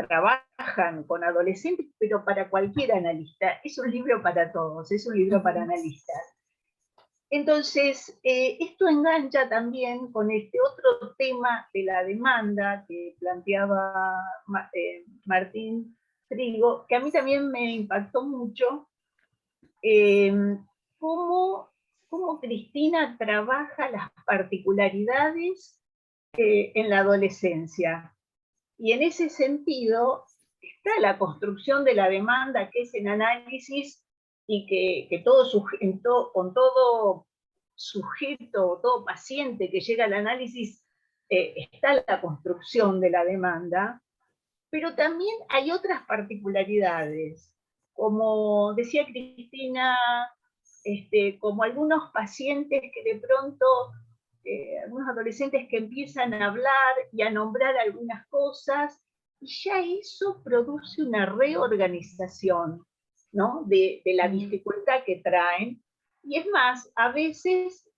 trabajan con adolescentes, pero para cualquier analista. Es un libro para todos, es un libro para analistas. Entonces, esto engancha también con este otro tema de la demanda que planteaba Martín Trigo, que a mí también me impactó mucho, cómo Cristina trabaja las particularidades en la adolescencia. Y en ese sentido está la construcción de la demanda, que es en análisis y que con todo sujeto, todo paciente que llega al análisis, está la construcción de la demanda, pero también hay otras particularidades, como decía Cristina, como algunos pacientes que de pronto, algunos adolescentes que empiezan a hablar y a nombrar algunas cosas, y ya eso produce una reorganización, ¿no? de la dificultad que traen. Y es más, a veces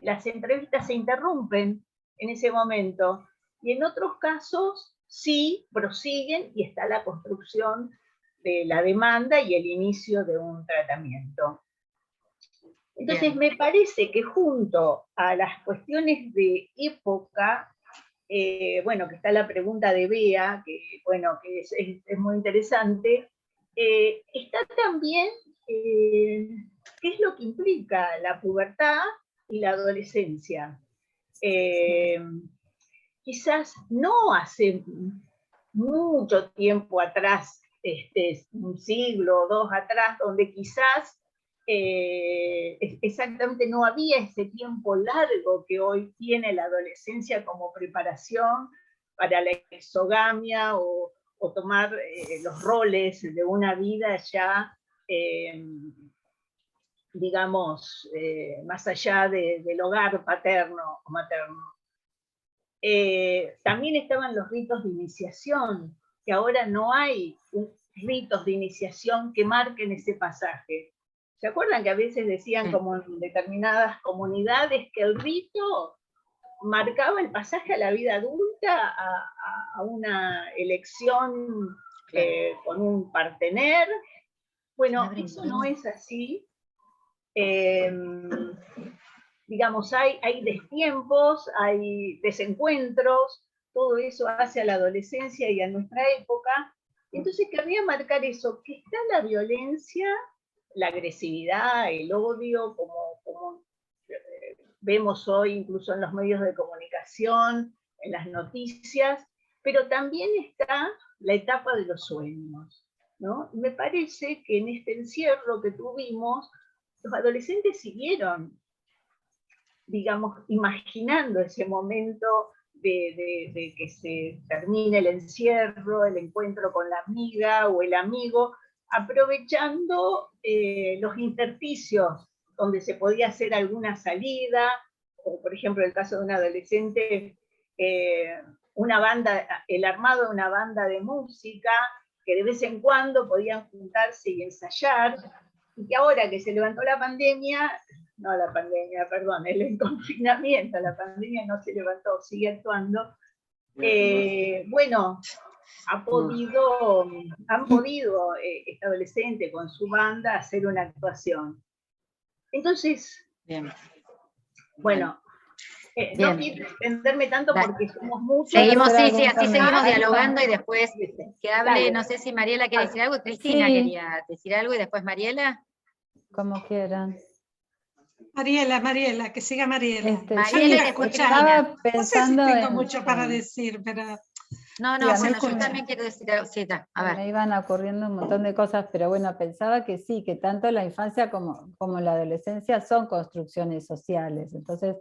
las entrevistas se interrumpen en ese momento, y en otros casos sí prosiguen y está la construcción de la demanda y el inicio de un tratamiento. Entonces, me parece que junto a las cuestiones de época, bueno, que está la pregunta de Bea, que, bueno, que es muy interesante, está también qué es lo que implica la pubertad y la adolescencia. Quizás no hace mucho tiempo atrás, un siglo o dos atrás, donde quizás exactamente no había ese tiempo largo que hoy tiene la adolescencia como preparación para la exogamia o tomar los roles de una vida ya, digamos, más allá del hogar paterno o materno. También estaban los ritos de iniciación, que ahora no hay ritos de iniciación que marquen ese pasaje. ¿Se acuerdan que a veces decían como en determinadas comunidades que el rito marcaba el pasaje a la vida adulta, a una elección con un partener? Bueno, eso no es así. Digamos, hay destiempos, hay desencuentros, todo eso hace a la adolescencia y a nuestra época. Entonces querría marcar eso, que está la violencia, la agresividad, el odio, como vemos hoy incluso en los medios de comunicación, en las noticias, pero también está la etapa de los sueños, ¿no? Y me parece que en este encierro que tuvimos, los adolescentes siguieron, digamos, imaginando ese momento de que se termine el encierro, el encuentro con la amiga o el amigo, aprovechando los intersticios donde se podía hacer alguna salida, o por ejemplo el caso de un adolescente, el armado de una banda de música, que de vez en cuando podían juntarse y ensayar, y que ahora que se levantó la pandemia, no la pandemia, perdón, el confinamiento, la pandemia no se levantó, sigue actuando, bueno, han podido este adolescente con su banda hacer una actuación. Entonces, bueno, no quiero extenderme tanto porque somos muchos. Seguimos, sí, así seguimos dialogando y después que hable, no sé si Mariela quiere decir algo, Cristina quería decir algo y después Mariela. Como quieran. Mariela, que siga Mariela. Mariela, estaba pensando no sé si tengo mucho para decir, pero... No, bueno, yo también quiero decir algo. Sí, a ver. Me iban ocurriendo un montón de cosas, pero bueno, pensaba que sí, que tanto la infancia como la adolescencia son construcciones sociales. Entonces,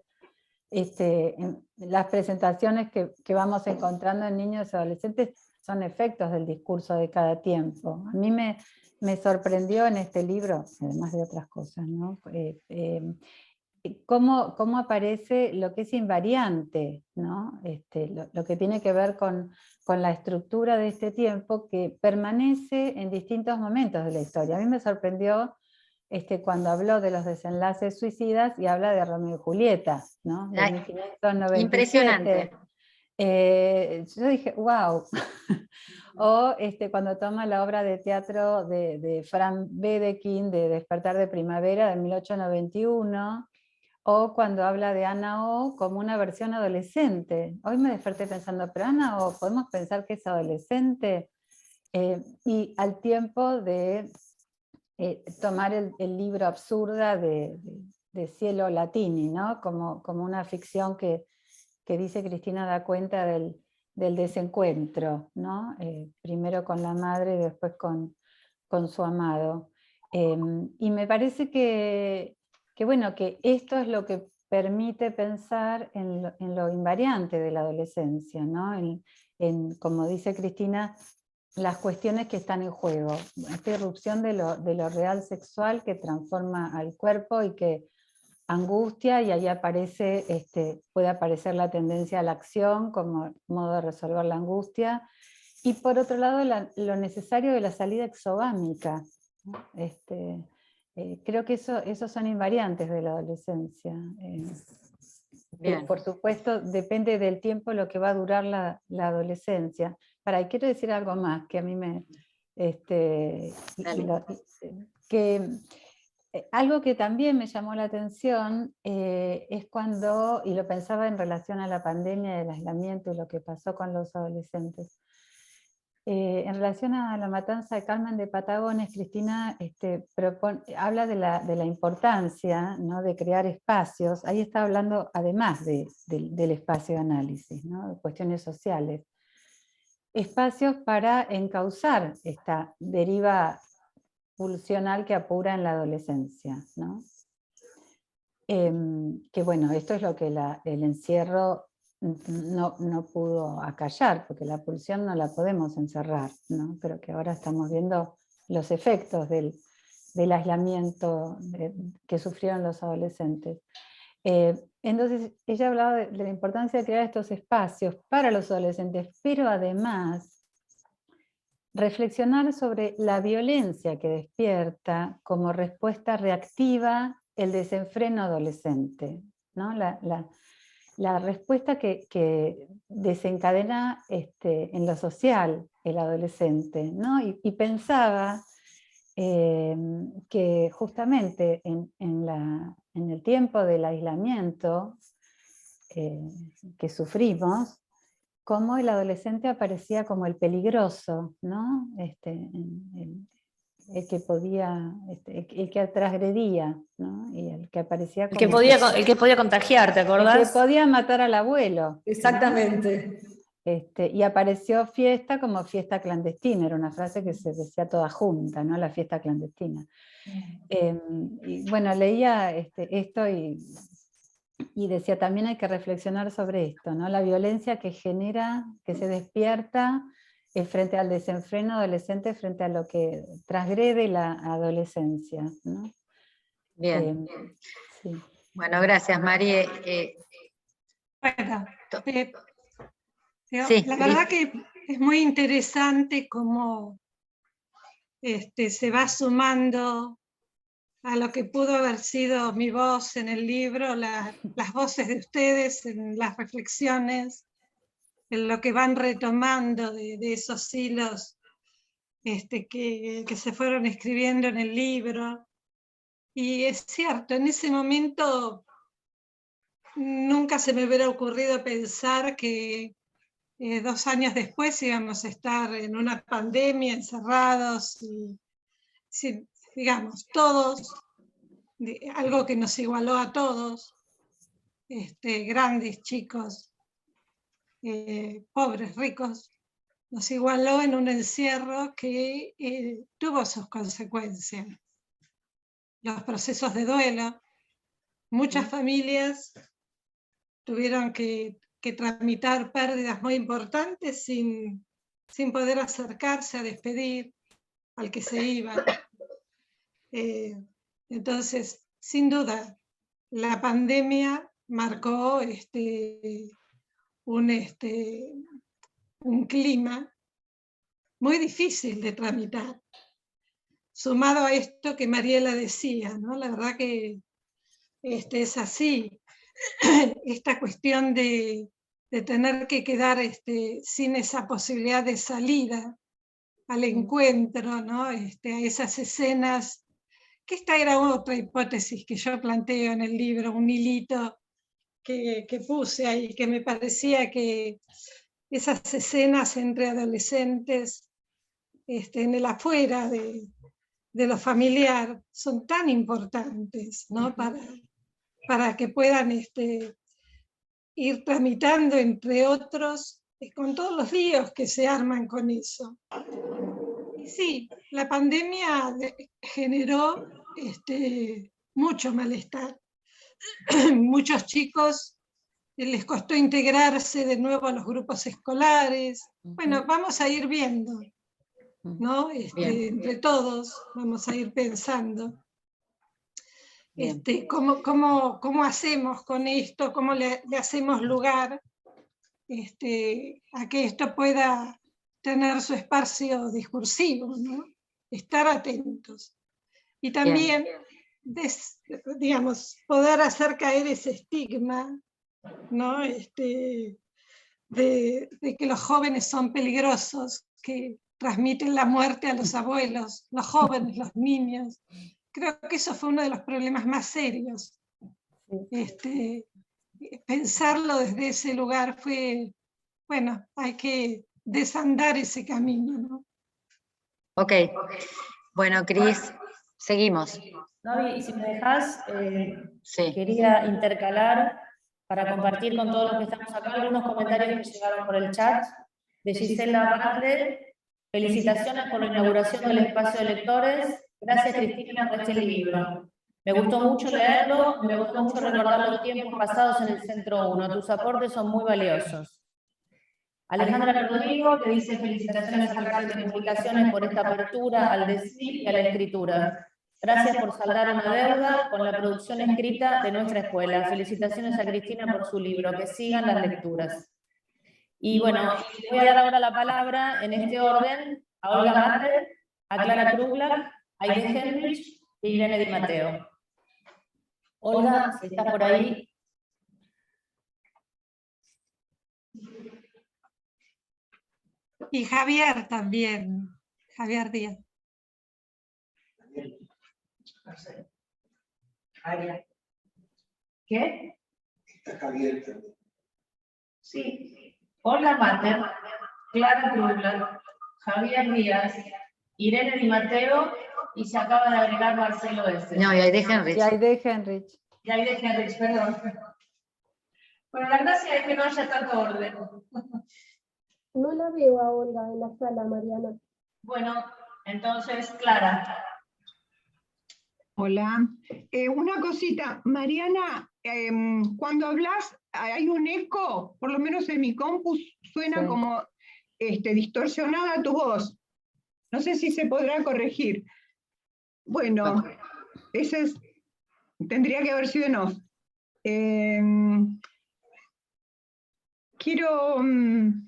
las presentaciones que vamos encontrando en niños y adolescentes son efectos del discurso de cada tiempo. A mí me sorprendió en este libro, además de otras cosas, ¿no? Cómo aparece lo que es invariante, ¿no? Lo que tiene que ver con la estructura de este tiempo que permanece en distintos momentos de la historia. A mí me sorprendió cuando habló de los desenlaces suicidas y habla de Romeo y Julieta, ¿no? De 1597. Impresionante. Yo dije, wow. O cuando toma la obra de teatro de Franz Wedekind, de Despertar de Primavera, de 1891, o cuando habla de Ana O como una versión adolescente. Hoy me desperté pensando, pero Ana O, ¿podemos pensar que es adolescente? Y al tiempo de tomar el libro Absurda de Cielo Latini, ¿no? Como una ficción que dice Cristina da cuenta del desencuentro, ¿no? Primero con la madre y después con su amado. Y me parece que bueno, que esto es lo que permite pensar en lo invariante de la adolescencia, ¿no? Como dice Cristina, las cuestiones que están en juego, esta irrupción de lo real sexual que transforma al cuerpo y que angustia, y ahí puede aparecer la tendencia a la acción como modo de resolver la angustia, y por otro lado lo necesario de la salida exogámica. Creo que esos son invariantes de la adolescencia. Bien. Por supuesto, depende del tiempo lo que va a durar la adolescencia. Y quiero decir algo más, que a mí algo que también me llamó la atención es cuando, y lo pensaba en relación a la pandemia, el aislamiento y lo que pasó con los adolescentes. En relación a la matanza de Carmen de Patagones, Cristina habla de la importancia, ¿no?, de crear espacios. Ahí está hablando además del espacio de análisis, ¿no?, de cuestiones sociales. Espacios para encauzar esta deriva pulsional que apura en la adolescencia, ¿no? Que bueno, esto es lo que el encierro no pudo acallar, porque la pulsión no la podemos encerrar, ¿no? Pero que ahora estamos viendo los efectos del aislamiento que sufrieron los adolescentes. Entonces ella hablaba de la importancia de crear estos espacios para los adolescentes, pero además reflexionar sobre la violencia que despierta como respuesta reactiva el desenfreno adolescente, ¿no? La respuesta que desencadena en lo social el adolescente, ¿no? Y pensaba que justamente en el tiempo del aislamiento que sufrimos, cómo el adolescente aparecía como el peligroso, ¿no? El que podía, el que transgredía, ¿no? Y el que aparecía como el que podía contagiar, ¿te acordás? El que podía matar al abuelo. Exactamente. ¿No? Y apareció fiesta como fiesta clandestina, era una frase que se decía toda junta, ¿no? La fiesta clandestina. Y bueno, leía esto y decía, también hay que reflexionar sobre esto, ¿no? La violencia que genera, que se despierta frente al desenfreno adolescente, frente a lo que transgrede la adolescencia, ¿no? Bien. Sí. Bueno, gracias, Marie. Bueno, sí, la verdad que es muy interesante cómo se va sumando a lo que pudo haber sido mi voz en el libro, las voces de ustedes en las reflexiones, en lo que van retomando de esos hilos que se fueron escribiendo en el libro. Y es cierto, en ese momento nunca se me hubiera ocurrido pensar que 2 años después íbamos a estar en una pandemia, encerrados, y digamos, todos, algo que nos igualó a todos, grandes, chicos, pobres, ricos, nos igualó en un encierro que tuvo sus consecuencias. Los procesos de duelo, muchas familias tuvieron que tramitar pérdidas muy importantes sin poder acercarse a despedir al que se iba. Entonces, sin duda, la pandemia marcó un clima muy difícil de tramitar. Sumado a esto que Mariela decía, ¿no? La verdad que es así. Esta cuestión de tener que quedar sin esa posibilidad de salida al encuentro, ¿no? A esas escenas, que esta era otra hipótesis que yo planteo en el libro, un hilito que puse ahí, que me parecía que esas escenas entre adolescentes en el afuera de lo familiar son tan importantes, ¿no? Para que puedan ir tramitando, entre otros, con todos los líos que se arman con eso. Sí, la pandemia generó mucho malestar. Muchos chicos les costó integrarse de nuevo a los grupos escolares. Bueno, vamos a ir viendo, ¿no? Entre todos vamos a ir pensando cómo hacemos con esto, cómo le hacemos lugar a que esto pueda tener su espacio discursivo, ¿no? Estar atentos. Y también, digamos, poder hacer caer ese estigma, ¿no? De que los jóvenes son peligrosos, que transmiten la muerte a los abuelos, los jóvenes, los niños. Creo que eso fue uno de los problemas más serios. Pensarlo desde ese lugar fue, bueno, hay que desandar ese camino, ¿no? Ok. Bueno, Cris, seguimos. Gaby, si me dejas, quería intercalar para compartir con todos los que estamos acá algunos comentarios que llegaron por el chat de Gisela Bartlett. Felicitaciones por la inauguración del espacio de lectores. Gracias, Cristina, por este libro. Me gustó mucho leerlo, me gustó mucho recordar los tiempos pasados en el Centro 1. Tus aportes son muy valiosos. Alejandra Rodrigo, que dice felicitaciones al Cartel de Publicaciones por esta apertura al decir y a la escritura. Gracias por saldar una deuda con la producción escrita de nuestra escuela. Felicitaciones a Cristina por su libro. Que sigan las lecturas. Y bueno, voy a dar ahora la palabra en este orden a Olga Matter, a Clara Krugler, a Aide Henrich y Irene Di Matteo. Olga, si estás por ahí. Y Javier también, Javier Díaz. ¿Qué? Está Javier también. Sí. Olga Matter, Clara Krugler, Javier Díaz, Irene Di Matteo y se acaba de agregar Marcelo S. No, y Aide Henrich. Y Aide Henrich. Y Aide Henrich, perdón. Bueno, la gracia es que no haya tanto orden. No la veo a Olga en la sala, Mariana. Bueno, entonces, Clara. Hola. Una cosita, Mariana, cuando hablas hay un eco, por lo menos en mi compu suena como distorsionada tu voz. No sé si se podrá corregir. Bueno, ese tendría que haber sido en off. Quiero, en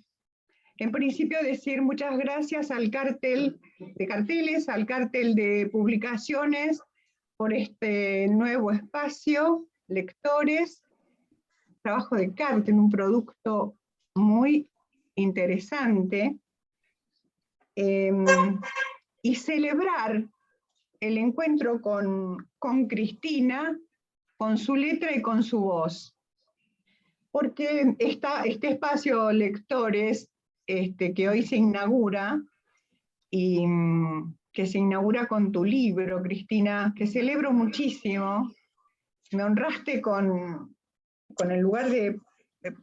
principio, decir muchas gracias al cartel de carteles, al cartel de publicaciones, por este nuevo espacio, lectores, trabajo de cartel, un producto muy interesante, y celebrar el encuentro con Cristina, con su letra y con su voz. Porque este espacio lectores que hoy se inaugura, y que se inaugura con tu libro, Cristina, que celebro muchísimo, me honraste con el lugar de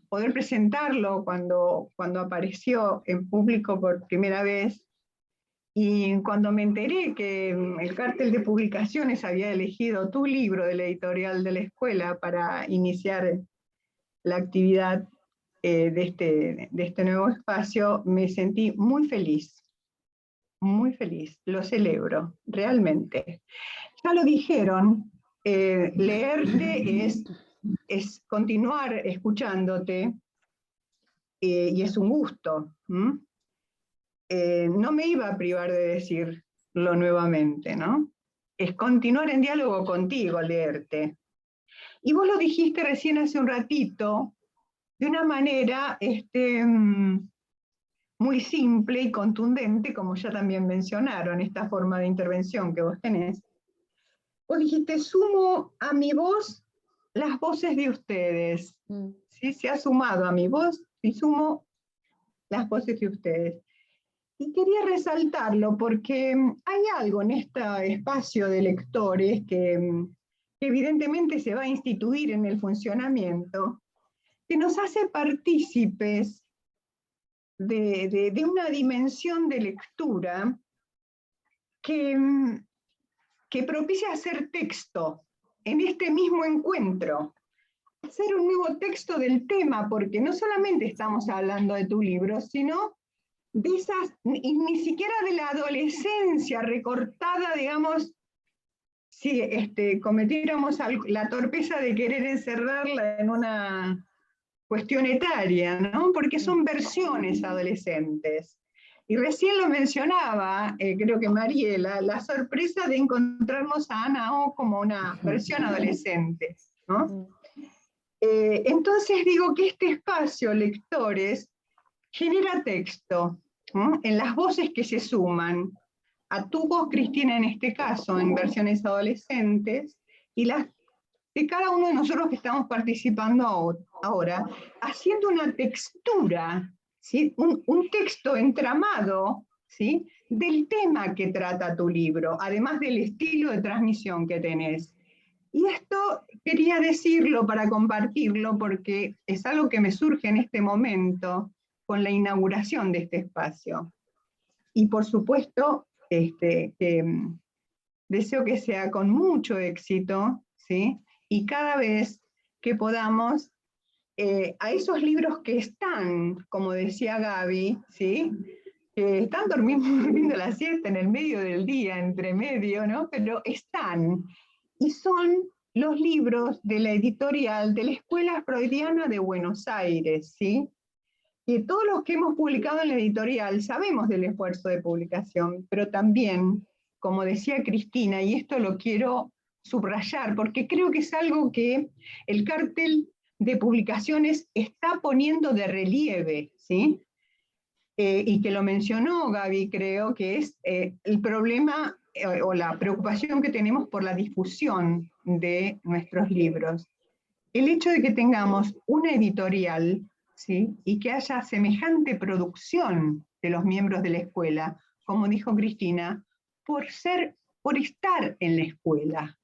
poder presentarlo cuando apareció en público por primera vez, y cuando me enteré que el cartel de publicaciones había elegido tu libro de la editorial de la escuela para iniciar la actividad de este nuevo espacio, me sentí muy feliz, lo celebro, realmente. Ya lo dijeron, leerte es continuar escuchándote, y es un gusto. No me iba a privar de decirlo nuevamente, ¿no? Es continuar en diálogo contigo, leerte. Y vos lo dijiste recién hace un ratito, de una manera muy simple y contundente, como ya también mencionaron, esta forma de intervención que vos tenés. Vos dijiste, sumo a mi voz las voces de ustedes. ¿Sí? Se ha sumado a mi voz y sumo las voces de ustedes. Y quería resaltarlo porque hay algo en este espacio de lectores que evidentemente se va a instituir en el funcionamiento, que nos hace partícipes de una dimensión de lectura que propicia hacer texto en este mismo encuentro. Hacer un nuevo texto del tema, porque no solamente estamos hablando de tu libro, sino de esas, ni siquiera de la adolescencia recortada, digamos, si cometiéramos la torpeza de querer encerrarla en una cuestión etaria, ¿no? Porque son versiones adolescentes. Y recién lo mencionaba, creo que Mariela, la sorpresa de encontrarnos a Ana O como una versión adolescente, ¿no? Entonces digo que este espacio, lectores, genera texto, ¿no? En las voces que se suman, a tu voz, Cristina, en este caso, en versiones adolescentes, y las de cada uno de nosotros que estamos participando ahora, haciendo una textura, ¿sí? Un texto entramado, ¿sí? Del tema que trata tu libro, además del estilo de transmisión que tenés. Y esto quería decirlo para compartirlo, porque es algo que me surge en este momento con la inauguración de este espacio. Y por supuesto, deseo que sea con mucho éxito, ¿sí? Y cada vez que podamos, a esos libros que están, como decía Gaby, ¿sí? Que están durmiendo la siesta en el medio del día, entre medio, ¿no? Pero están, y son los libros de la editorial de la Escuela Freudiana de Buenos Aires, ¿sí? Y todos los que hemos publicado en la editorial sabemos del esfuerzo de publicación, pero también, como decía Cristina, y esto lo quiero subrayar, porque creo que es algo que el cartel de publicaciones está poniendo de relieve, ¿sí? Y que lo mencionó Gaby, creo que es el problema o la preocupación que tenemos por la difusión de nuestros libros. El hecho de que tengamos una editorial, ¿sí? Y que haya semejante producción de los miembros de la escuela, como dijo Cristina, por estar en la escuela.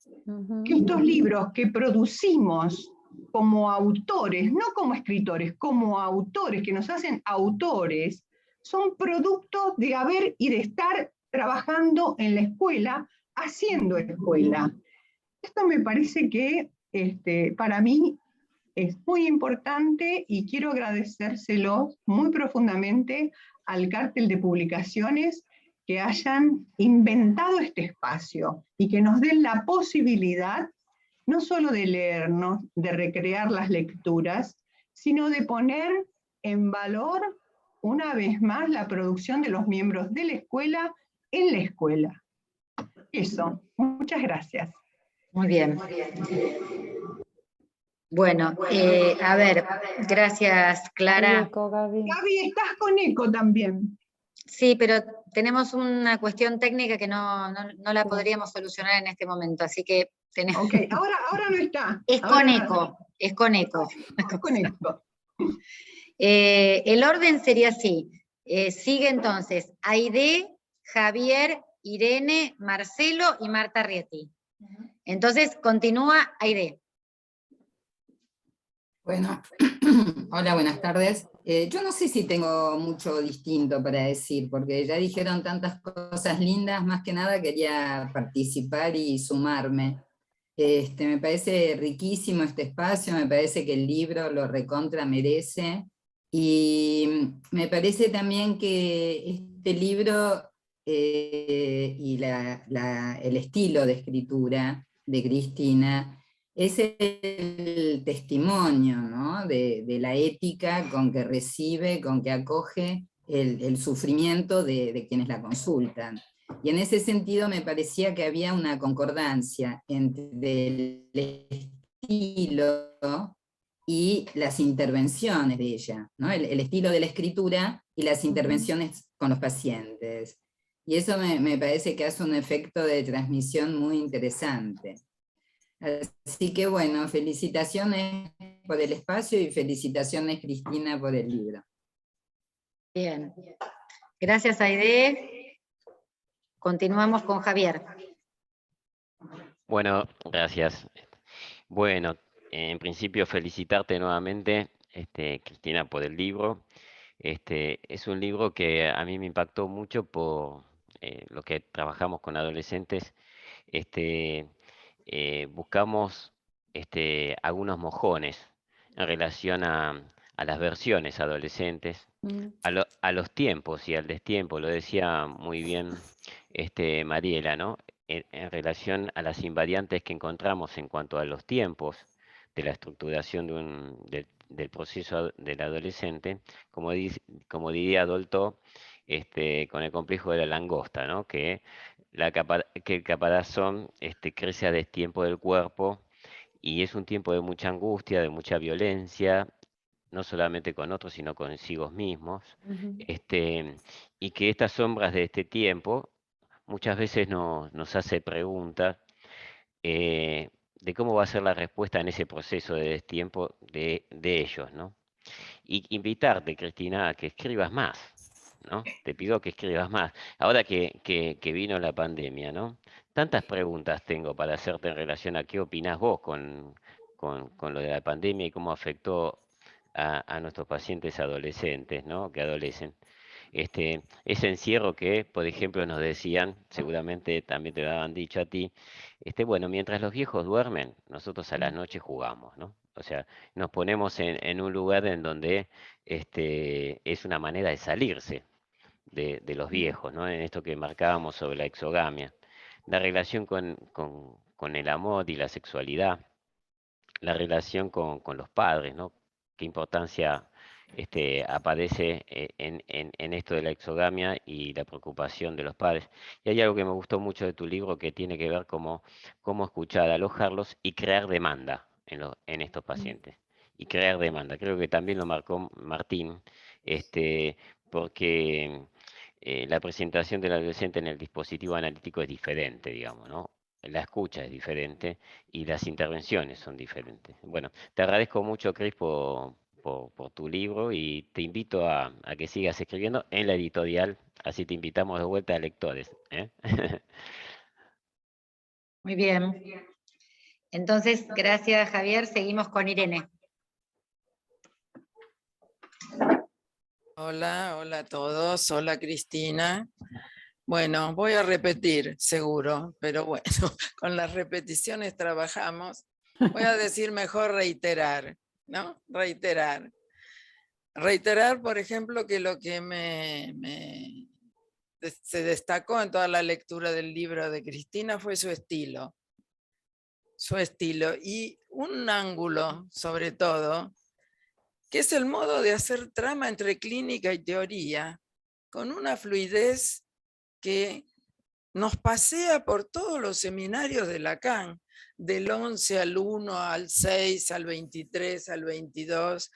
Que estos libros que producimos como autores, no como escritores, como autores, que nos hacen autores, son productos de haber y de estar trabajando en la escuela, haciendo escuela. Esto me parece que para mí es muy importante y quiero agradecérselo muy profundamente al cartel de publicaciones que hayan inventado este espacio y que nos den la posibilidad no solo de leernos, de recrear las lecturas, sino de poner en valor una vez más la producción de los miembros de la escuela en la escuela. Eso, muchas gracias. Muy bien. Bueno, a ver, gracias Clara. Gaby, estás con eco también. Sí, pero tenemos una cuestión técnica que no la podríamos solucionar en este momento, así que tenemos... Ok, ahora no está. Es con eco, es con eco. Con eco. El orden sería así. Sigue entonces Aide, Javier, Irene, Marcelo y Marta Rieti. Entonces continúa Aide. Bueno, hola, buenas tardes. Yo no sé si tengo mucho distinto para decir, porque ya dijeron tantas cosas lindas, más que nada quería participar y sumarme. Me parece riquísimo este espacio, me parece que el libro lo recontra merece, y me parece también que este libro y el estilo de escritura de Cristina es el testimonio, ¿no? de la ética con que recibe, con que acoge el sufrimiento de quienes la consultan. Y en ese sentido me parecía que había una concordancia entre el estilo y las intervenciones de ella, ¿no? El estilo de la escritura y las intervenciones con los pacientes. Y eso me parece que hace un efecto de transmisión muy interesante. Así que bueno, felicitaciones por el espacio y felicitaciones, Cristina, por el libro. Bien. Gracias, Aide. Continuamos con Javier. Bueno, gracias. Bueno, en principio felicitarte nuevamente, Cristina, por el libro. Es un libro que a mí me impactó mucho por los que trabajamos con adolescentes, buscamos algunos mojones en relación a las versiones adolescentes, a los tiempos y al destiempo, lo decía muy bien Mariela, ¿no? En relación a las invariantes que encontramos en cuanto a los tiempos de la estructuración del proceso del adolescente, como diría Dolto, con el complejo de la langosta, ¿no? Que el caparazón crece a destiempo del cuerpo, y es un tiempo de mucha angustia, de mucha violencia, no solamente con otros, sino consigo mismos, y que estas sombras de este tiempo muchas veces nos hace preguntas de cómo va a ser la respuesta en ese proceso de destiempo de ellos, ¿no? Y invitarte, Cristina, a que escribas más, ¿no? Te pido que escribas más. Ahora que vino la pandemia, ¿no? Tantas preguntas tengo para hacerte en relación a qué opinás vos con lo de la pandemia y cómo afectó a nuestros pacientes adolescentes, ¿no? Que adolecen. Ese encierro que, por ejemplo, nos decían, seguramente también te lo habían dicho a ti, bueno, mientras los viejos duermen, nosotros a la noche jugamos, ¿no? O sea, nos ponemos en un lugar en donde es una manera de salirse de los viejos, ¿no? En esto que marcábamos sobre la exogamia, la relación con el amor y la sexualidad, la relación con los padres, ¿no? Qué importancia aparece en esto de la exogamia y la preocupación de los padres. Y hay algo que me gustó mucho de tu libro que tiene que ver cómo escuchar, alojarlos y crear demanda en estos pacientes. Y crear demanda. Creo que también lo marcó Martín, porque la presentación del adolescente en el dispositivo analítico es diferente, digamos, ¿no? La escucha es diferente y las intervenciones son diferentes. Bueno, te agradezco mucho, Cris, por tu libro, y te invito a que sigas escribiendo en la editorial, así te invitamos de vuelta a lectores, ¿eh? Muy bien. Entonces, gracias, Javier. Seguimos con Irene. Hola, hola a todos. Hola, Cristina. Bueno, voy a repetir, seguro, pero bueno, con las repeticiones trabajamos. Voy a decir mejor reiterar, ¿no? Reiterar. Reiterar, por ejemplo, que lo que se destacó en toda la lectura del libro de Cristina fue su estilo. Su estilo y un ángulo, sobre todo, que es el modo de hacer trama entre clínica y teoría, con una fluidez que nos pasea por todos los seminarios de Lacan, del 11 al 1, al 6, al 23, al 22,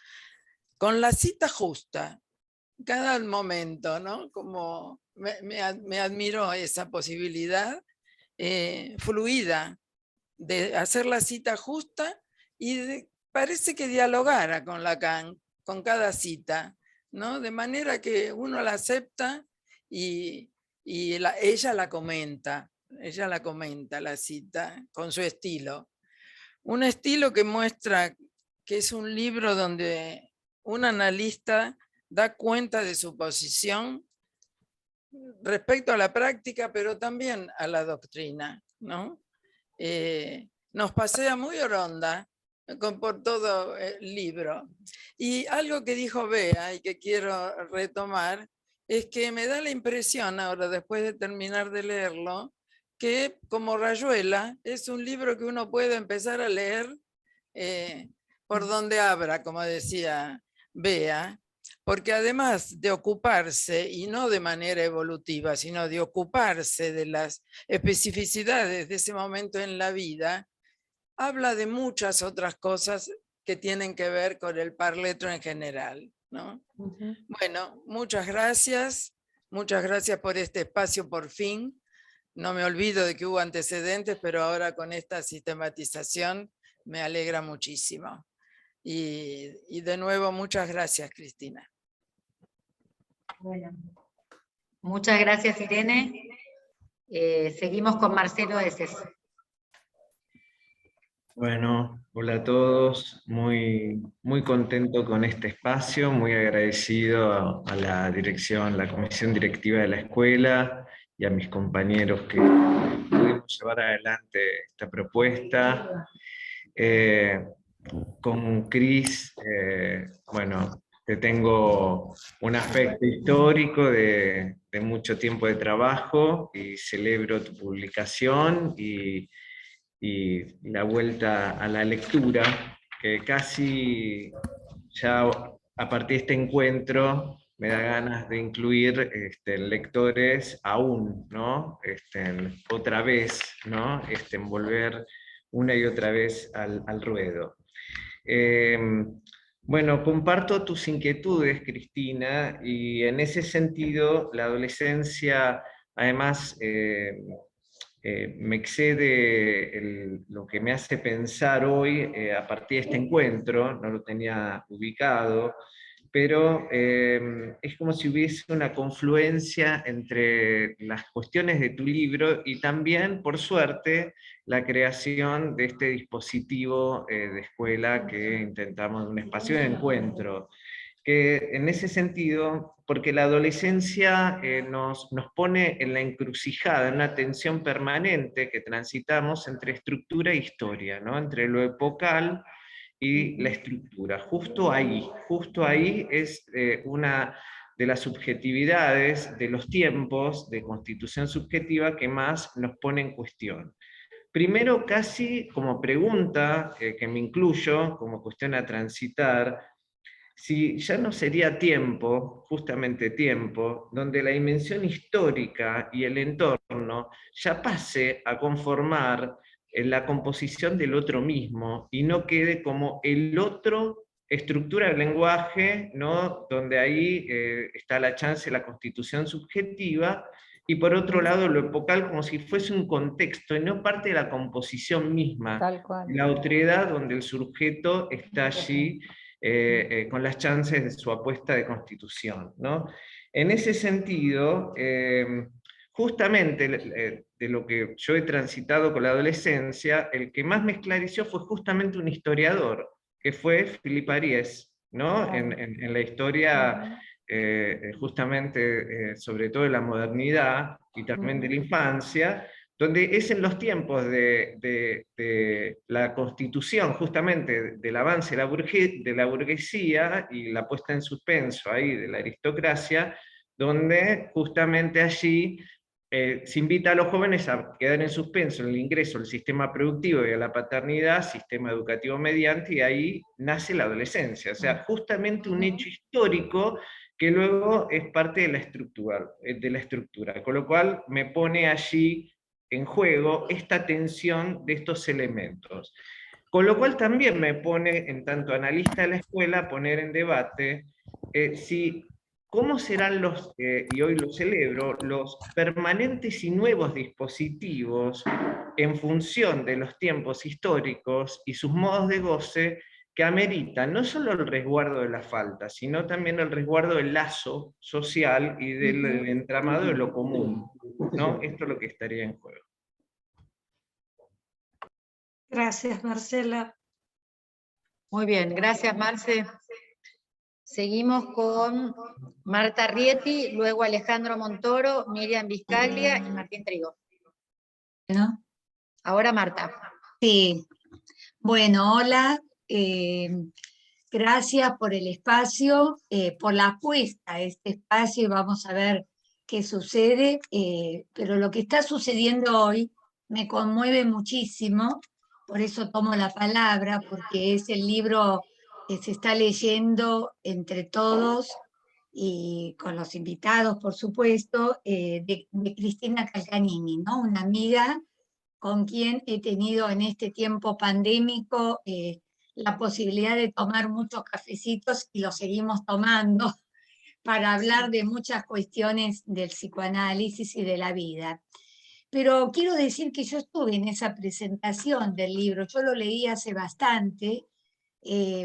con la cita justa, cada momento, ¿no? Como me admiró esa posibilidad fluida de hacer la cita justa y parece que dialogara con Lacan, con cada cita, ¿no? De manera que uno la acepta y ella la comenta la cita con su estilo. Un estilo que muestra que es un libro donde un analista da cuenta de su posición respecto a la práctica, pero también a la doctrina, ¿no? Nos pasea muy oronda por todo el libro. Y algo que dijo Bea y que quiero retomar es que me da la impresión ahora, después de terminar de leerlo, que como Rayuela es un libro que uno puede empezar a leer por donde abra, como decía Bea, porque además de ocuparse, y no de manera evolutiva, sino de ocuparse de las especificidades de ese momento en la vida, habla de muchas otras cosas que tienen que ver con el parletro en general, ¿no? Bueno, muchas gracias por este espacio por fin. No me olvido de que hubo antecedentes, pero ahora con esta sistematización me alegra muchísimo. Y de nuevo, muchas gracias, Cristina. Bueno, muchas gracias, Irene. Seguimos con Marcelo Eses. Bueno, hola a todos, muy contento con este espacio, muy agradecido a la dirección, la comisión directiva de la escuela y a mis compañeros que pudimos llevar adelante esta propuesta. Con Cris, bueno, te tengo un afecto histórico de mucho tiempo de trabajo y celebro tu publicación y la vuelta a la lectura, que casi ya a partir de este encuentro me da ganas de incluir lectores aún, ¿no? Otra vez, ¿no? Volver una y otra vez al ruedo. Bueno, comparto tus inquietudes, Cristina, y en ese sentido la adolescencia, además, me excede lo que me hace pensar hoy a partir de este encuentro, no lo tenía ubicado, pero es como si hubiese una confluencia entre las cuestiones de tu libro y también, por suerte, la creación de este dispositivo de escuela que intentamos, un espacio de encuentro, que en ese sentido, porque la adolescencia nos pone en la encrucijada, en una tensión permanente que transitamos entre estructura e historia, ¿no? Entre lo epocal y la estructura. Justo ahí es una de las subjetividades de los tiempos de constitución subjetiva que más nos pone en cuestión. Primero, casi como pregunta, que me incluyo, como cuestión a transitar, si ya no sería tiempo, justamente tiempo, donde la dimensión histórica y el entorno ya pase a conformar la composición del otro mismo y no quede como el otro estructura del lenguaje, ¿no? Donde ahí está la chance de la constitución subjetiva, y por otro lado lo epocal como si fuese un contexto y no parte de la composición misma, Tal cual. la otredad donde el sujeto está allí con las chances de su apuesta de constitución, ¿no? En ese sentido, justamente de lo que yo he transitado con la adolescencia, el que más me esclareció fue justamente un historiador, que fue Philippe Ariès, ¿no? En la historia justamente sobre todo de la modernidad y también de la infancia, donde es en los tiempos de la constitución, justamente del avance de la burguesía y la puesta en suspenso ahí de la aristocracia, donde justamente allí se invita a los jóvenes a quedar en suspenso en el ingreso al sistema productivo y a la paternidad, sistema educativo mediante, y ahí nace la adolescencia. O sea, justamente un hecho histórico que luego es parte de la estructura, con lo cual me pone allí en juego esta tensión de estos elementos. Con lo cual también me pone, en tanto analista de la escuela, poner en debate cómo serán y hoy lo celebro, los permanentes y nuevos dispositivos en función de los tiempos históricos y sus modos de goce que ameritan no solo el resguardo de la falta, sino también el resguardo del lazo social y del entramado de lo común, ¿no? Esto es lo que estaría en juego. Gracias, Marcela. Muy bien, gracias, Marce. Seguimos con Marta Rieti, luego Alejandro Montoro, Miriam Vizcaglia y Martín Trigo. ¿No? Ahora Marta. Sí. Bueno, hola. Gracias por el espacio, por la apuesta a este espacio, y vamos a ver qué sucede. Pero lo que está sucediendo hoy me conmueve muchísimo, por eso tomo la palabra, porque es el libro que se está leyendo entre todos y con los invitados, por supuesto, de Cristina Calcanini, ¿no? Una amiga con quien he tenido en este tiempo pandémico la posibilidad de tomar muchos cafecitos, y los seguimos tomando, para hablar de muchas cuestiones del psicoanálisis y de la vida. Pero quiero decir que yo estuve en esa presentación del libro, yo lo leí hace bastante,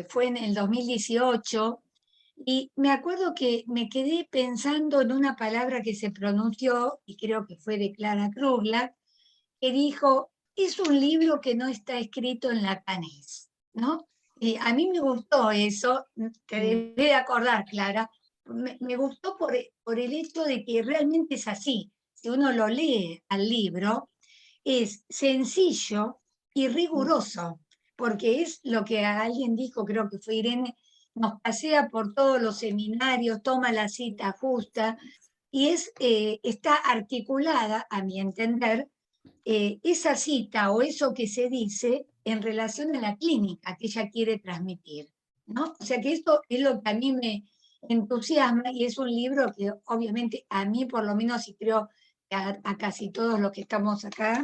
fue en el 2018, y me acuerdo que me quedé pensando en una palabra que se pronunció, y creo que fue de Clara Krugler, que dijo, es un libro que no está escrito en lacanés, ¿no? A mí me gustó eso, te debí de acordar, Clara, me gustó por el hecho de que realmente es así. si uno lo lee al libro, es sencillo y riguroso, porque es lo que alguien dijo, creo que fue Irene, nos pasea por todos los seminarios, toma la cita justa, y está articulada, a mi entender, esa cita o eso que se dice en relación a la clínica que ella quiere transmitir, ¿no? O sea que esto es lo que a mí me entusiasma y es un libro que obviamente a mí por lo menos, y creo que a casi todos los que estamos acá,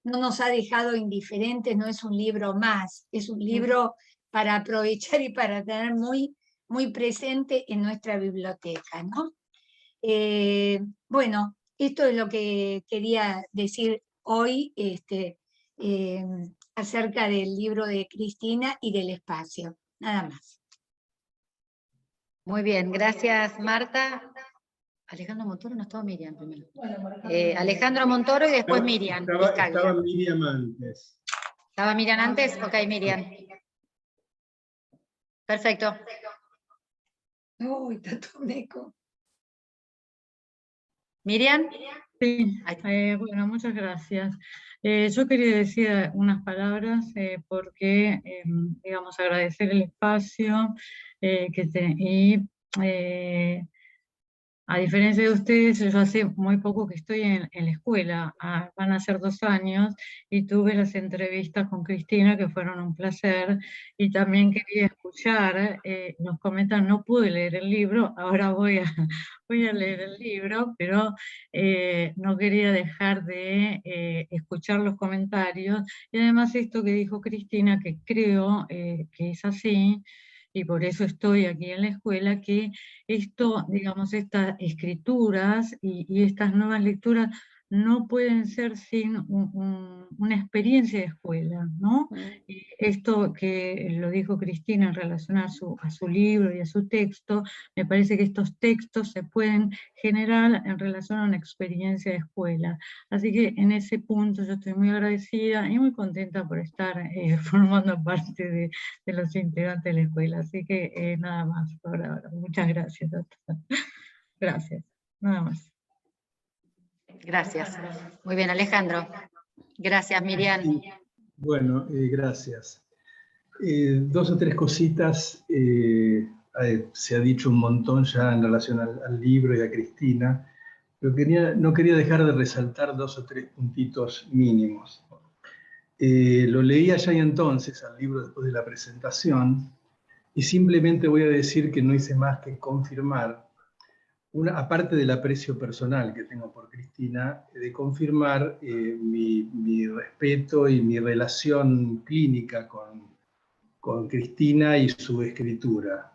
no nos ha dejado indiferentes, no es un libro más, es un libro para aprovechar y para tener muy, muy presente en nuestra biblioteca, ¿no? Bueno, esto es lo que quería decir hoy acerca del libro de Cristina y del espacio. Nada más. Muy bien, gracias Marta. Alejandro Montoro, no estaba Miriam primero. Alejandro Montoro y después Miriam. Estaba Miriam antes. ¿Estaba Miriam antes? Ok, Miriam. Perfecto. Uy, está todo un eco. Miriam. Sí, bueno, muchas gracias. Yo quería decir unas palabras porque, digamos, agradecer el espacio a diferencia de ustedes, yo hace muy poco que estoy en la escuela, van a ser 2 años, y tuve las entrevistas con Cristina que fueron un placer, y también quería escuchar, nos comentan, no pude leer el libro, ahora voy a leer el libro, pero no quería dejar de escuchar los comentarios, y además esto que dijo Cristina, que creo que es así, y por eso estoy aquí en la escuela, que esto, digamos, estas escrituras y estas nuevas lecturas no pueden ser sin una experiencia de escuela, ¿no? Y esto que lo dijo Cristina en relación a su libro y a su texto, me parece que estos textos se pueden generar en relación a una experiencia de escuela. Así que en ese punto yo estoy muy agradecida y muy contenta por estar formando parte de los integrantes de la escuela. Así que nada más por ahora. Muchas gracias, doctora. Gracias, nada más. Gracias. Muy bien, Alejandro. Gracias, Miriam. Bueno, gracias. 2 o 3 cositas. Se ha dicho un montón ya en relación al libro y a Cristina, pero no quería dejar de resaltar 2 o 3 puntitos mínimos. Lo leí allá y entonces al libro después de la presentación, y simplemente voy a decir que no hice más que confirmar, aparte del aprecio personal que tengo por Cristina, de confirmar mi respeto y mi relación clínica con Cristina y su escritura.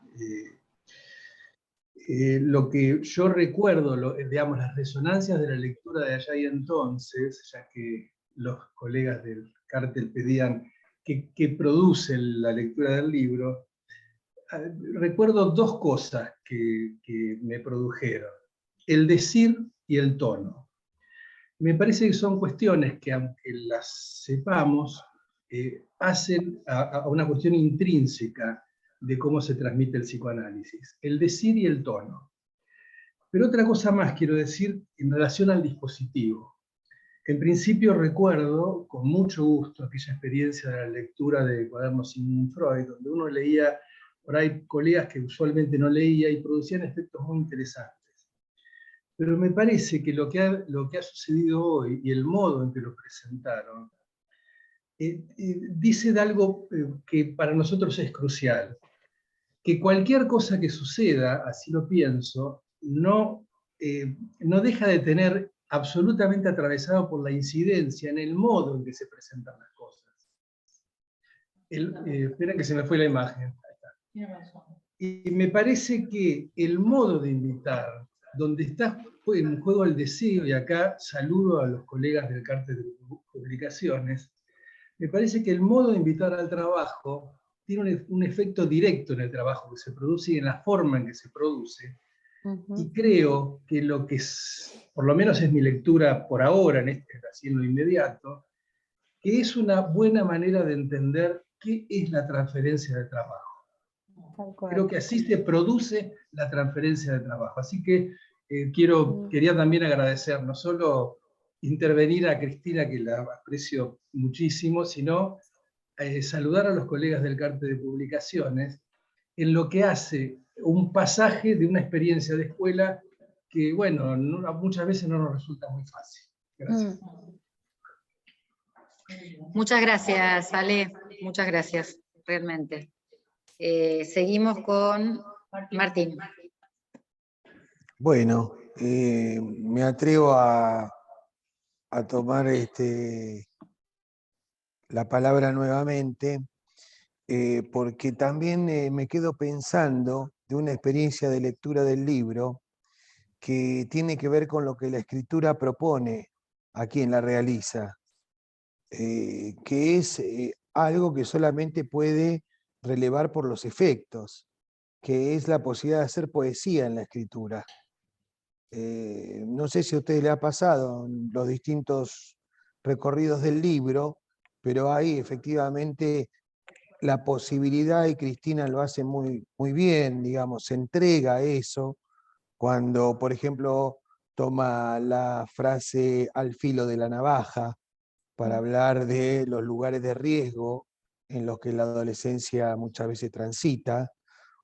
Lo que yo recuerdo, digamos, las resonancias de la lectura de allá y entonces, ya que los colegas del Cártel pedían que produce la lectura del libro, recuerdo 2 cosas que me produjeron: el decir y el tono. Me parece que son cuestiones que, aunque las sepamos, hacen a una cuestión intrínseca de cómo se transmite el psicoanálisis, el decir y el tono. Pero otra cosa más quiero decir en relación al dispositivo. En principio recuerdo con mucho gusto aquella experiencia de la lectura de Cuadernos Sigmund Freud, donde uno leía por ahí colegas que usualmente no leía y producían efectos muy interesantes. Pero me parece que lo que ha sucedido hoy y el modo en que lo presentaron dice de algo que para nosotros es crucial, que cualquier cosa que suceda, así lo pienso, no deja de tener absolutamente atravesado por la incidencia en el modo en que se presentan las cosas. Espera que se me fue la imagen. Y me parece que el modo de invitar, donde está en juego el deseo, y acá saludo a los colegas del Cártel de Publicaciones, me parece que el modo de invitar al trabajo tiene un efecto directo en el trabajo que se produce y en la forma en que se produce. Y creo que lo que por lo menos es mi lectura por ahora, así en lo inmediato, que es una buena manera de entender qué es la transferencia de trabajo. Creo que así se produce la transferencia de trabajo. Así que Quería también agradecer, no solo intervenir a Cristina, que la aprecio muchísimo, sino saludar a los colegas del Cartel de Publicaciones en lo que hace un pasaje de una experiencia de escuela que, bueno, muchas veces no nos resulta muy fácil. Gracias. Muchas gracias, Ale. Muchas gracias, realmente. Seguimos con Martín. Bueno, me atrevo a tomar la palabra nuevamente, porque también me quedo pensando de una experiencia de lectura del libro que tiene que ver con lo que la escritura propone a quien la realiza, que es algo que solamente puede relevar por los efectos, que es la posibilidad de hacer poesía en la escritura. No sé si a usted le ha pasado en los distintos recorridos del libro, pero hay efectivamente la posibilidad, y Cristina lo hace muy, muy bien, digamos, se entrega a eso, cuando, por ejemplo, toma la frase al filo de la navaja para hablar de los lugares de riesgo en los que la adolescencia muchas veces transita,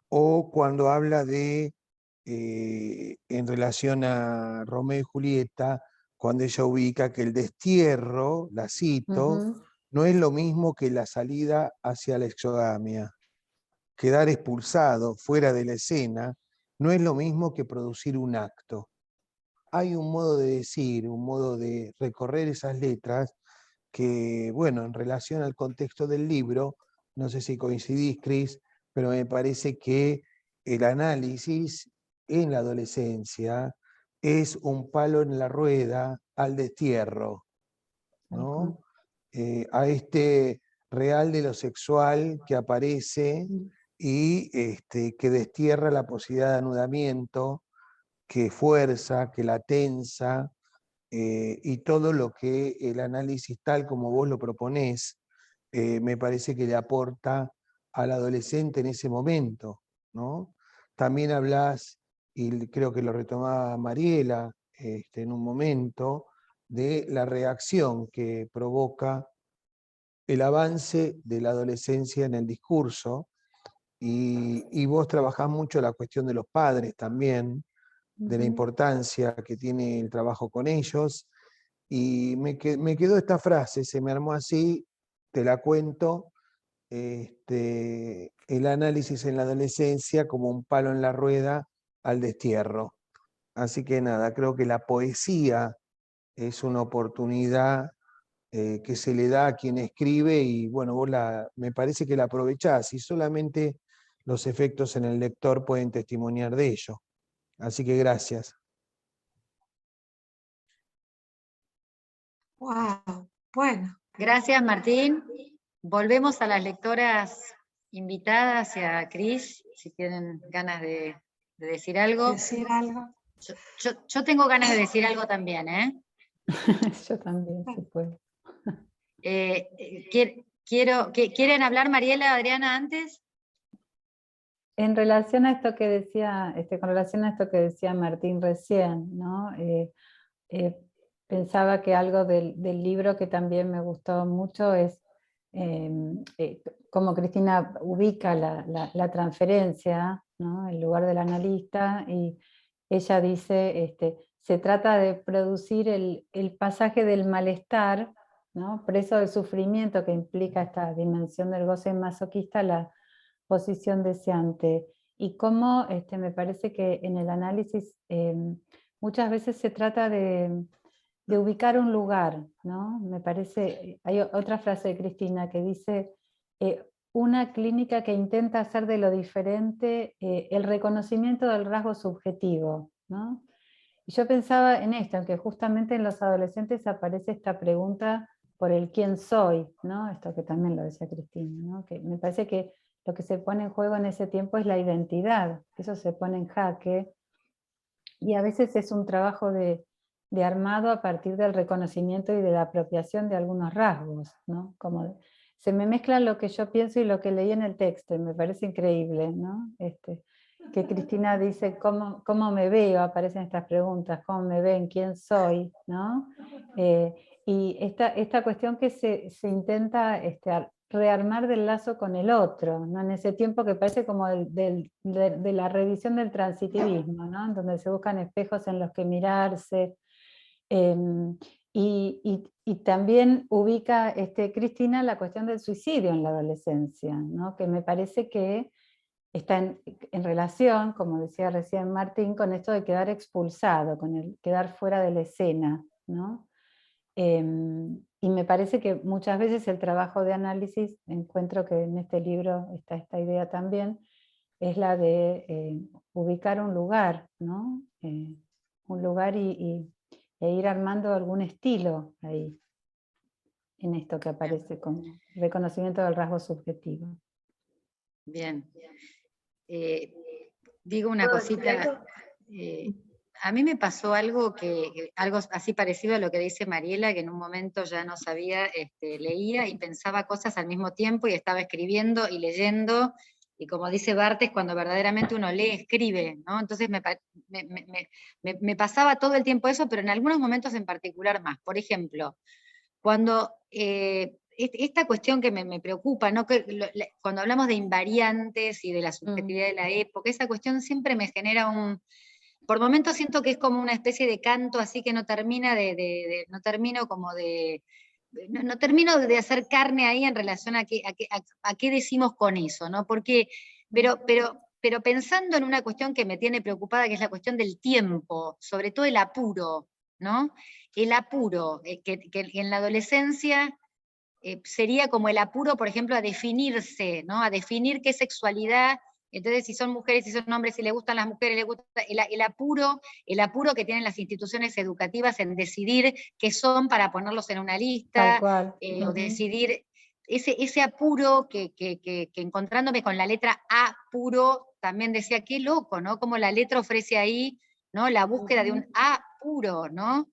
o cuando habla de, en relación a Romeo y Julieta, cuando ella ubica que el destierro, la cito, no es lo mismo que la salida hacia la exogamia. Quedar expulsado fuera de la escena no es lo mismo que producir un acto. Hay un modo de decir, un modo de recorrer esas letras que, bueno, en relación al contexto del libro, no sé si coincidís, Cris, pero me parece que el análisis en la adolescencia es un palo en la rueda al destierro, ¿no? A este real de lo sexual que aparece y que destierra la posibilidad de anudamiento, que fuerza, que la tensa, y todo lo que el análisis tal como vos lo proponés, me parece que le aporta al adolescente en ese momento, ¿no? También hablás, y creo que lo retomaba Mariela en un momento, de la reacción que provoca el avance de la adolescencia en el discurso, y vos trabajás mucho la cuestión de los padres también, de la importancia que tiene el trabajo con ellos, y me quedó esta frase, se me armó así, te la cuento, el análisis en la adolescencia como un palo en la rueda al destierro. Así que nada, creo que la poesía es una oportunidad que se le da a quien escribe, y bueno, vos me parece que la aprovechás, y solamente los efectos en el lector pueden testimoniar de ello. Así que gracias. Wow, bueno. Gracias, Martín. Volvemos a las lectoras invitadas y a Cris, si tienen ganas de decir algo. Decir algo. Yo tengo ganas de decir algo también, ¿eh? Yo también, si puedo. ¿Quieren hablar, Mariela, Adriana, antes? En relación a esto que decía, con relación a esto que decía Martín recién, ¿no? Pensaba que algo del libro que también me gustó mucho es cómo Cristina ubica la transferencia, ¿no? El lugar del analista, y ella dice, se trata de producir el pasaje del malestar, ¿no? Preso del sufrimiento que implica esta dimensión del goce masoquista, la posición deseante, y cómo me parece que en el análisis muchas veces se trata de ubicar un lugar, ¿no? Me parece, hay otra frase de Cristina que dice, una clínica que intenta hacer de lo diferente el reconocimiento del rasgo subjetivo, ¿no? Y yo pensaba en esto, en que justamente en los adolescentes aparece esta pregunta por el quién soy, ¿no? Esto que también lo decía Cristina, ¿no? Que me parece que lo que se pone en juego en ese tiempo es la identidad, eso se pone en jaque, y a veces es un trabajo de armado a partir del reconocimiento y de la apropiación de algunos rasgos, ¿no? Como se me mezcla lo que yo pienso y lo que leí en el texto, y me parece increíble, ¿no? que Cristina dice, ¿cómo me veo? Aparecen estas preguntas, ¿cómo me ven? ¿Quién soy? ¿No? Y esta cuestión que se intenta rearmar del lazo con el otro, ¿no? En ese tiempo que parece como de la revisión del transitivismo, ¿no? En donde se buscan espejos en los que mirarse. Y también ubica Cristina la cuestión del suicidio en la adolescencia, ¿no? Que me parece que está en relación, como decía recién Martín, con esto de quedar expulsado, con el quedar fuera de la escena, ¿no? Y me parece que muchas veces el trabajo de análisis, encuentro que en este libro está esta idea también, es la de ubicar un lugar, ¿no? Un lugar e ir armando algún estilo ahí, en esto que aparece como reconocimiento del rasgo subjetivo. Bien. Digo una cosita. A mí me pasó algo así parecido a lo que dice Mariela, que en un momento ya no sabía, leía y pensaba cosas al mismo tiempo y estaba escribiendo y leyendo, y como dice Barthes, cuando verdaderamente uno lee, escribe, ¿no? Entonces me pasaba todo el tiempo eso, pero en algunos momentos en particular más. Por ejemplo, cuando esta cuestión que me preocupa, ¿no? Cuando hablamos de invariantes y de la subjetividad de la época, esa cuestión siempre me genera por momentos siento que es como una especie de canto así que no termina no termino de hacer carne ahí en relación a qué decimos con eso, ¿no? Porque, pero pensando en una cuestión que me tiene preocupada, que es la cuestión del tiempo, sobre todo el apuro, ¿no? El apuro, que en la adolescencia sería como el apuro, por ejemplo, a definirse, ¿no? A definir qué sexualidad. Entonces, si son mujeres, si son hombres, si les gustan las mujeres, les gusta el apuro que tienen las instituciones educativas en decidir qué son para ponerlos en una lista, o decidir ese apuro que encontrándome con la letra A puro, también decía, qué loco, ¿no? Como la letra ofrece ahí, ¿no? La búsqueda de un A puro, ¿no?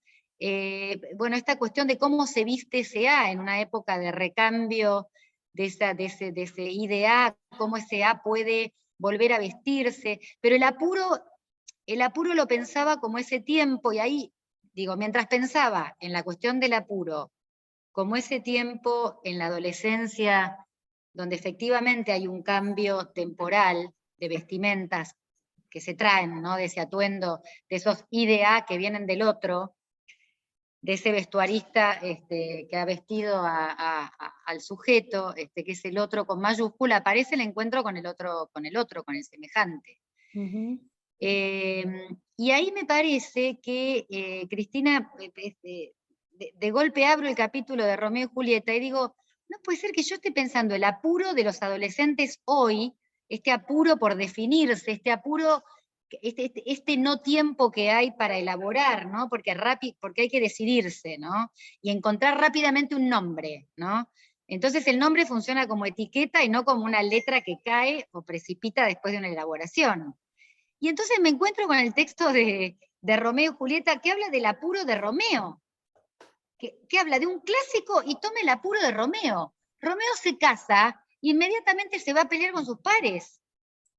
Bueno, esta cuestión de cómo se viste ese A en una época de recambio de ese IDA, cómo ese A puede volver a vestirse, pero el apuro lo pensaba como ese tiempo, y ahí, digo, mientras pensaba en la cuestión del apuro, como ese tiempo en la adolescencia, donde efectivamente hay un cambio temporal de vestimentas que se traen, ¿no? De ese atuendo, de esos IDA que vienen del otro, de ese vestuarista que ha vestido al sujeto, que es el otro con mayúscula, aparece el encuentro con el otro, con el semejante. Y ahí me parece que Cristina, de golpe abro el capítulo de Romeo y Julieta y digo, no puede ser que yo esté pensando el apuro de los adolescentes hoy, este apuro por definirse, este apuro, este no tiempo que hay para elaborar, ¿no? Porque hay que decidirse, ¿no? Y encontrar rápidamente un nombre, ¿no? Entonces el nombre funciona como etiqueta y no como una letra que cae o precipita después de una elaboración. Y entonces me encuentro con el texto de Romeo y Julieta que habla del apuro de Romeo, que habla de un clásico y toma el apuro de Romeo. Romeo se casa e inmediatamente se va a pelear con sus pares.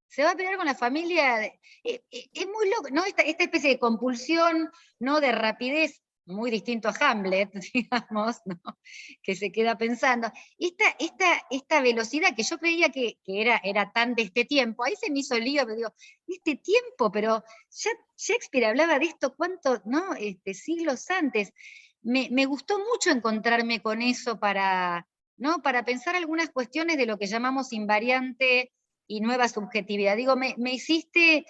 Se va a pelear con la familia. Es muy loco, ¿no? Esta especie de compulsión, ¿no? De rapidez, muy distinto a Hamlet, digamos, ¿no? Que se queda pensando. Esta velocidad que yo creía que era tan de este tiempo, ahí se me hizo lío, me digo, este tiempo, pero ya Shakespeare hablaba de esto, ¿cuánto, no? Siglos antes. Me gustó mucho encontrarme con eso para pensar algunas cuestiones de lo que llamamos invariante y nueva subjetividad. Digo, me hiciste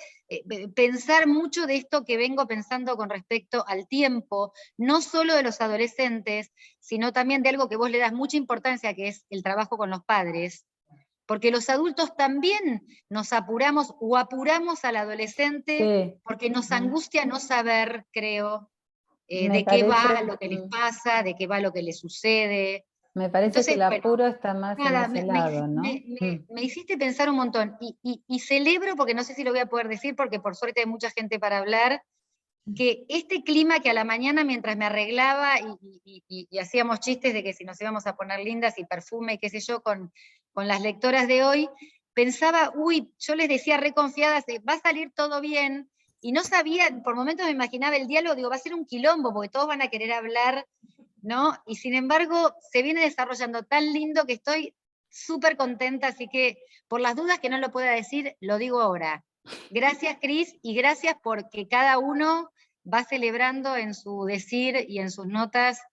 pensar mucho de esto que vengo pensando con respecto al tiempo, no solo de los adolescentes, sino también de algo que vos le das mucha importancia, que es el trabajo con los padres, porque los adultos también nos apuramos o apuramos al adolescente porque nos angustia no saber, creo, de qué va lo que les pasa, de qué va lo que les sucede. Me parece Entonces, que el apuro está más en ese lado, ¿no? Me hiciste pensar un montón, y celebro, porque no sé si lo voy a poder decir, porque por suerte hay mucha gente para hablar, que este clima que a la mañana mientras me arreglaba y hacíamos chistes de que si nos íbamos a poner lindas y perfume y qué sé yo con las lectoras de hoy, pensaba, uy, yo les decía reconfiadas, va a salir todo bien, y no sabía, por momentos me imaginaba el diálogo, digo, va a ser un quilombo, porque todos van a querer hablar, ¿no? Y sin embargo, se viene desarrollando tan lindo que estoy súper contenta, así que por las dudas que no lo pueda decir, lo digo ahora. Gracias, Cris, y gracias porque cada uno va celebrando en su decir y en sus notas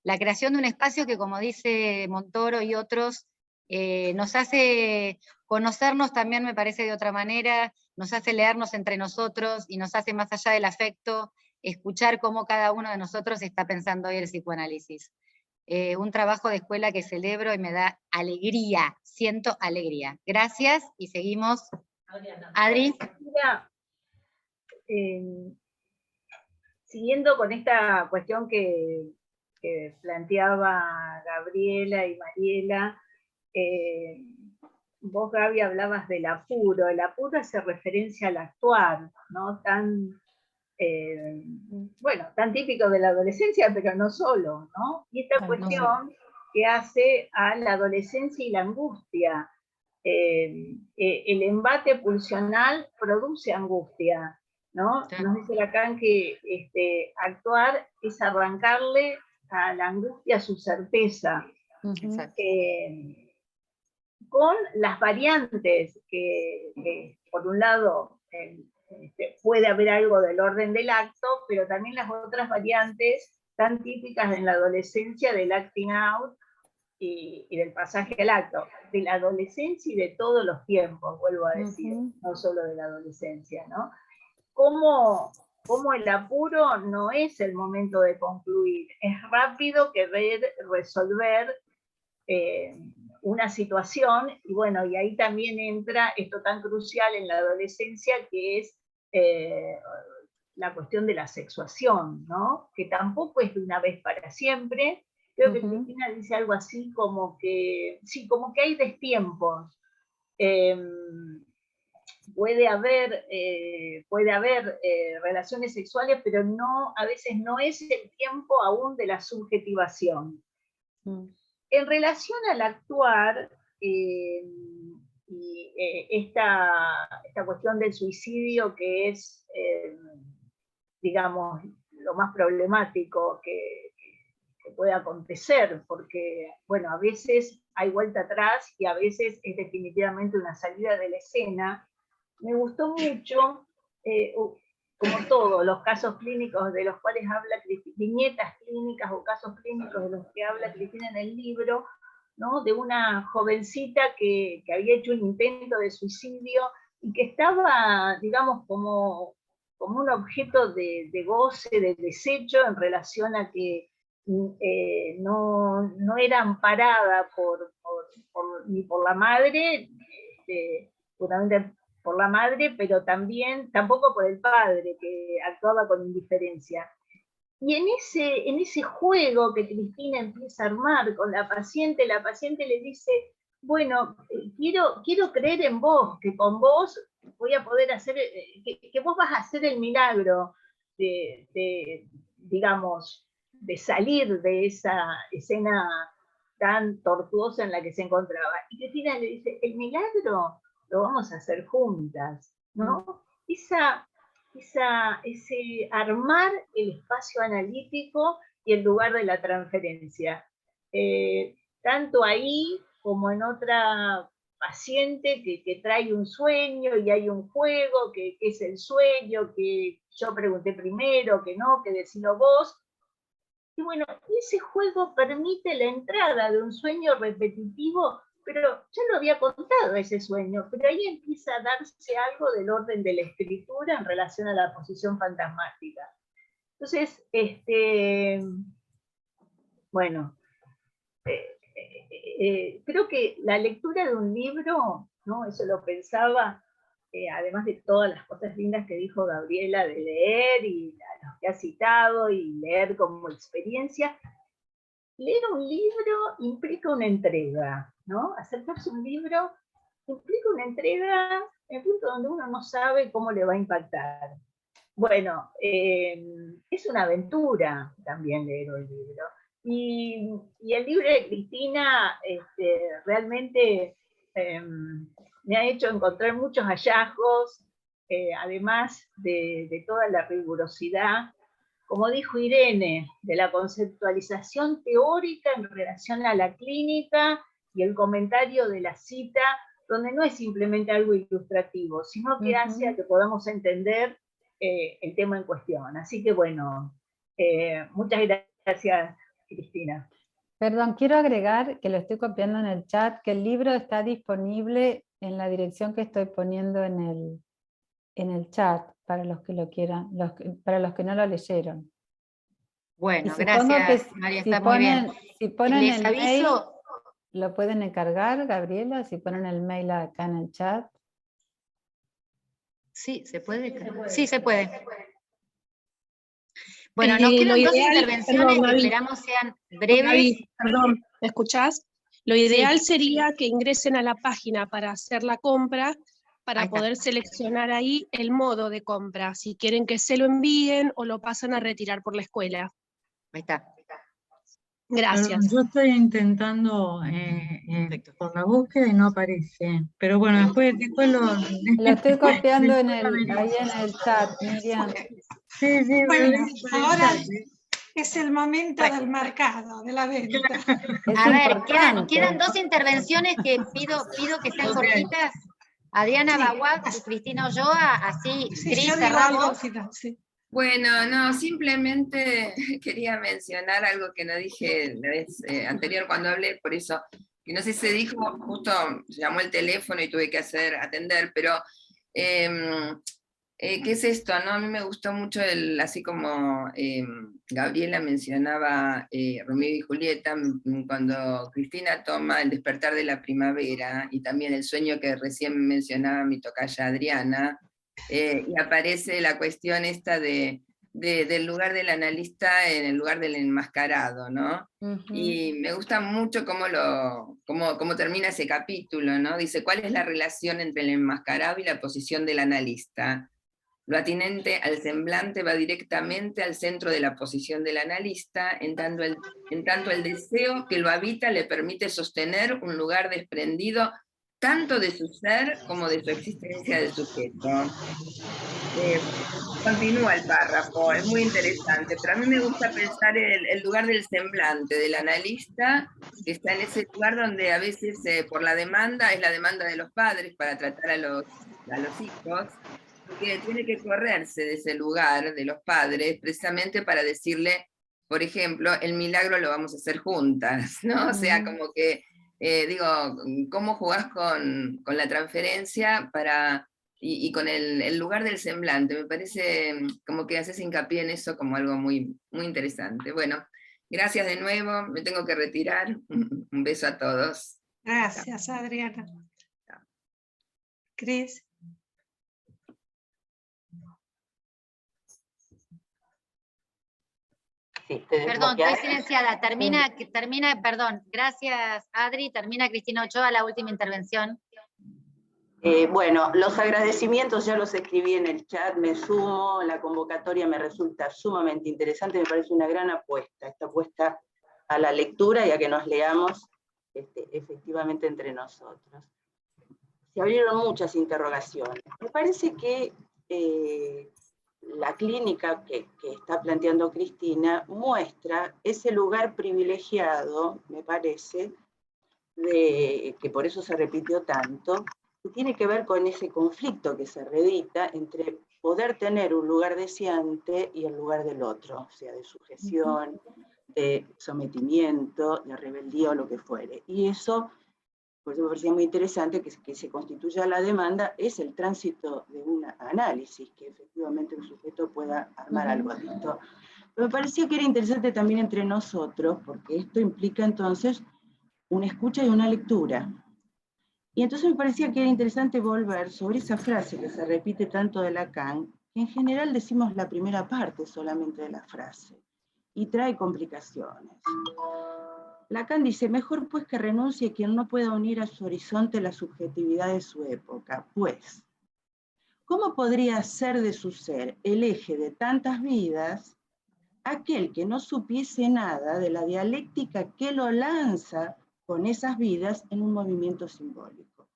la creación de un espacio que, como dice Montoro y otros, nos hace conocernos también, me parece, de otra manera, nos hace leernos entre nosotros y nos hace, más allá del afecto, escuchar cómo cada uno de nosotros está pensando hoy el psicoanálisis. Un trabajo de escuela que celebro y me da alegría, siento alegría. Gracias y seguimos. Adri. Mira, siguiendo con esta cuestión que planteaba Gabriela y Mariela, vos, Gaby, hablabas del apuro. El apuro hace referencia al actuar, ¿no? Bueno, tan típico de la adolescencia, pero no solo, ¿no? Y esta cuestión que hace a la adolescencia y la angustia. El embate pulsional produce angustia, ¿no? Nos dice Lacan que actuar es arrancarle a la angustia su certeza. Con las variantes que por un lado, puede haber algo del orden del acto, pero también las otras variantes tan típicas en la adolescencia del acting out y del pasaje al acto, de la adolescencia y de todos los tiempos, vuelvo a decir, no solo de la adolescencia, ¿no? Cómo el apuro no es el momento de concluir, es rápido querer resolver una situación, y bueno, y ahí también entra esto tan crucial en la adolescencia que es la cuestión de la sexuación, ¿no? Que tampoco es de una vez para siempre. Creo que Cristina dice algo así como que, sí, como que hay destiempos. Puede haber relaciones sexuales, pero no, a veces no es el tiempo aún de la subjetivación. En relación al actuar, esta cuestión del suicidio que es, digamos, lo más problemático que puede acontecer, porque, bueno, a veces hay vuelta atrás y a veces es definitivamente una salida de la escena. Me gustó mucho, como todos los casos clínicos de los cuales habla Cristina, viñetas clínicas o casos clínicos de los que habla Cristina en el libro, ¿no? De una jovencita que había hecho un intento de suicidio y que estaba, digamos, como un objeto de goce, de desecho en relación a que no era amparada ni por la madre, justamente por la madre, pero tampoco por el padre, que actuaba con indiferencia. Y en ese juego que Cristina empieza a armar con la paciente le dice, bueno, quiero creer en vos, que con vos voy a poder hacer, que vos vas a hacer el milagro digamos, de salir de esa escena tan tortuosa en la que se encontraba. Y Cristina le dice, el milagro lo vamos a hacer juntas, ¿no? Ese armar el espacio analítico y el lugar de la transferencia. Tanto ahí como en otra paciente que trae un sueño y hay un juego, que es el sueño, que yo pregunté primero, que no, que decilo vos. Y bueno, ese juego permite la entrada de un sueño repetitivo, pero ya lo había contado ese sueño, pero ahí empieza a darse algo del orden de la escritura en relación a la posición fantasmática. Entonces, bueno, creo que la lectura de un libro, ¿no? Eso lo pensaba, además de todas las cosas lindas que dijo Gabriela de leer y a los que ha citado y leer como experiencia, leer un libro implica una entrega, ¿no? Acercarse a un libro implica una entrega en el punto donde uno no sabe cómo le va a impactar. Bueno, es una aventura también leer un libro. Y el libro de Cristina realmente me ha hecho encontrar muchos hallazgos, además de toda la rigurosidad, como dijo Irene, de la conceptualización teórica en relación a la clínica y el comentario de la cita, donde no es simplemente algo ilustrativo, sino que hace a que podamos entender el tema en cuestión. Así que bueno, muchas gracias, Cristina. Perdón, quiero agregar, que lo estoy copiando en el chat, que el libro está disponible en la dirección que estoy poniendo en el chat, para los que lo quieran, para los que no lo leyeron. Bueno, Y gracias, María, está muy bien. Si ponen Les el aviso. mail, lo pueden encargar, Gabriela, si ponen el mail acá en el chat. Sí, ¿se puede? Sí, se puede. Bueno, nos quedan dos intervenciones que esperamos sean breves. Gaby, perdón, ¿me escuchás? Lo ideal sería que ingresen a la página para hacer la compra, para poder seleccionar ahí el modo de compra, si quieren que se lo envíen o lo pasan a retirar por la escuela. Ahí está. Gracias. Perdón, yo estoy intentando por la búsqueda y no aparece. Pero bueno, después lo... Lo estoy copiando ahí en el chat, Miriam. Sí, sí, Bueno, ahora es el momento del mercado, de la venta. A ver, quedan dos intervenciones que pido que sean cortitas. Adriana Baguat y Cristina Ulloa, así, Cris, cerramos. Bueno, no, simplemente quería mencionar algo que no dije la vez anterior cuando hablé, por eso, que no sé si se dijo, justo llamó el teléfono y tuve que atender, pero ¿qué es esto? ¿No? A mí me gustó mucho, así como Gabriela mencionaba Romeo y Julieta, cuando Cristina toma El despertar de la primavera, y también el sueño que recién mencionaba mi tocaya Adriana, y aparece la cuestión esta del lugar del analista en el lugar del enmascarado, ¿no? Y me gusta mucho cómo termina ese capítulo, ¿no? Dice, ¿cuál es la relación entre el enmascarado y la posición del analista? Lo atinente al semblante va directamente al centro de la posición del analista, en tanto el deseo que lo habita le permite sostener un lugar desprendido tanto de su ser como de su existencia de sujeto. Continúa el párrafo, es muy interesante, pero a mí me gusta pensar el lugar del semblante del analista, que está en ese lugar donde a veces por la demanda, es la demanda de los padres para tratar a los hijos, que tiene que correrse de ese lugar de los padres, precisamente para decirle, por ejemplo, el milagro lo vamos a hacer juntas, ¿no? O sea, como que, digo, ¿cómo jugás con la transferencia y con el lugar del semblante? Me parece como que haces hincapié en eso como algo muy, muy interesante. Bueno, gracias de nuevo, me tengo que retirar. Un beso a todos. Gracias, Adriana. Cris. Perdón, estoy silenciada. Termina, perdón. Gracias, Adri. Termina Cristina Ochoa, la última intervención. Bueno, los agradecimientos ya los escribí en el chat, me sumo, la convocatoria me resulta sumamente interesante, me parece una gran apuesta, esta apuesta a la lectura y a que nos leamos efectivamente entre nosotros. Se abrieron muchas interrogaciones. Me parece que la clínica que está planteando Cristina muestra ese lugar privilegiado, me parece, que por eso se repitió tanto, que tiene que ver con ese conflicto que se reedita entre poder tener un lugar deseante y el lugar del otro, o sea, de sujeción, de sometimiento, de rebeldía o lo que fuere. Y eso, por eso me parecía muy interesante que se constituya la demanda, es el tránsito de un análisis, que efectivamente un sujeto pueda armar algo de esto. Pero me parecía que era interesante también entre nosotros, porque esto implica entonces una escucha y una lectura. Y entonces me parecía que era interesante volver sobre esa frase que se repite tanto de Lacan, que en general decimos la primera parte solamente de la frase, y trae complicaciones. Lacan dice, mejor pues que renuncie quien no pueda unir a su horizonte la subjetividad de su época, pues, ¿cómo podría ser de su ser el eje de tantas vidas aquel que no supiese nada de la dialéctica que lo lanza con esas vidas en un movimiento simbólico?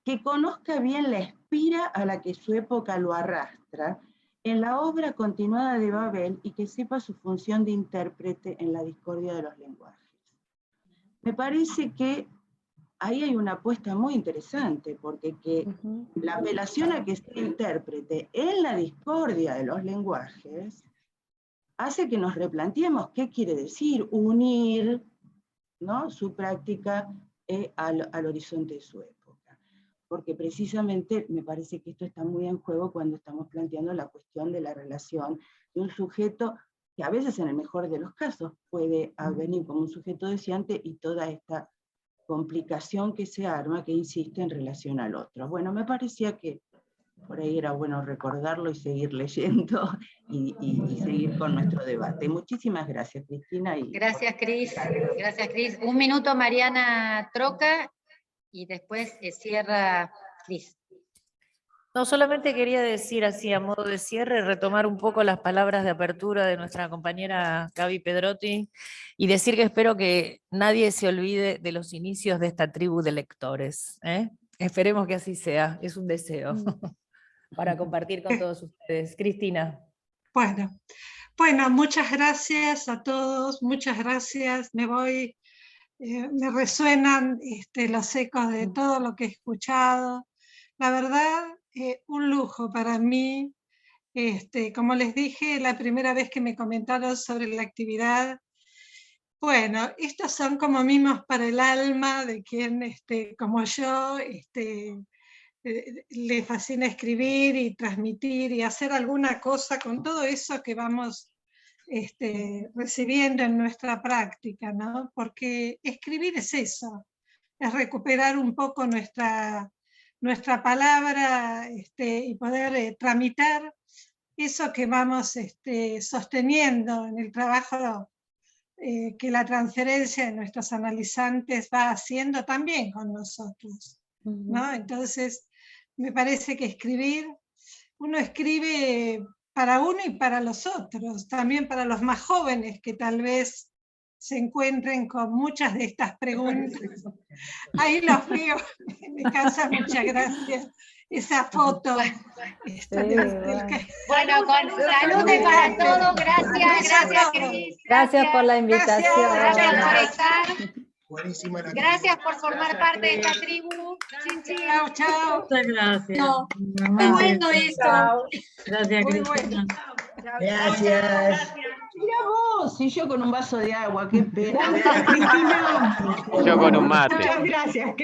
que conozca bien la espira a la que su época lo arrastra en la obra continuada de Babel y que sepa su función de intérprete en la discordia de los lenguajes. Me parece que ahí hay una apuesta muy interesante, porque la apelación a que sea intérprete en la discordia de los lenguajes hace que nos replanteemos qué quiere decir unir, ¿no?, su práctica al horizonte de su época. Porque precisamente me parece que esto está muy en juego cuando estamos planteando la cuestión de la relación de un sujeto que a veces en el mejor de los casos puede venir como un sujeto deseante y toda esta complicación que se arma que insiste en relación al otro. Bueno, me parecía que por ahí era bueno recordarlo y seguir leyendo y seguir con nuestro debate. Muchísimas gracias, Cristina. Gracias, Cris. Gracias, Cris. Un minuto, Mariana Troca, y después cierra Cris. No, solamente quería decir así a modo de cierre, retomar un poco las palabras de apertura de nuestra compañera Gaby Pedrotti y decir que espero que nadie se olvide de los inicios de esta tribu de lectores. Esperemos que así sea, es un deseo para compartir con todos ustedes. Cristina. Bueno, muchas gracias a todos, muchas gracias. Me voy, me resuenan los ecos de todo lo que he escuchado. La verdad, un lujo para mí. Como les dije, la primera vez que me comentaron sobre la actividad, bueno, estos son como mimos para el alma de quien, como yo, le fascina escribir y transmitir y hacer alguna cosa con todo eso que vamos recibiendo en nuestra práctica, ¿no? Porque escribir es eso, es recuperar un poco nuestra palabra y poder tramitar eso que vamos sosteniendo en el trabajo que la transferencia de nuestros analizantes va haciendo también con nosotros, ¿no? Entonces, me parece que uno escribe para uno y para los otros, también para los más jóvenes que tal vez se encuentren con muchas de estas preguntas. Ahí los veo, me causa mucha gracia esa foto. Bueno, con salud para todos, gracias Cris. Gracias por la invitación. Gracias por estar. Buenísima la Gracias por formar parte de esta tribu. Chin, chin. Chao, chao. Muchas gracias. No, muy bueno esto. Gracias, Muy Cristina. bueno. Gracias. Mira vos, y yo con un vaso de agua, qué pena. Yo con un mate. Muchas gracias.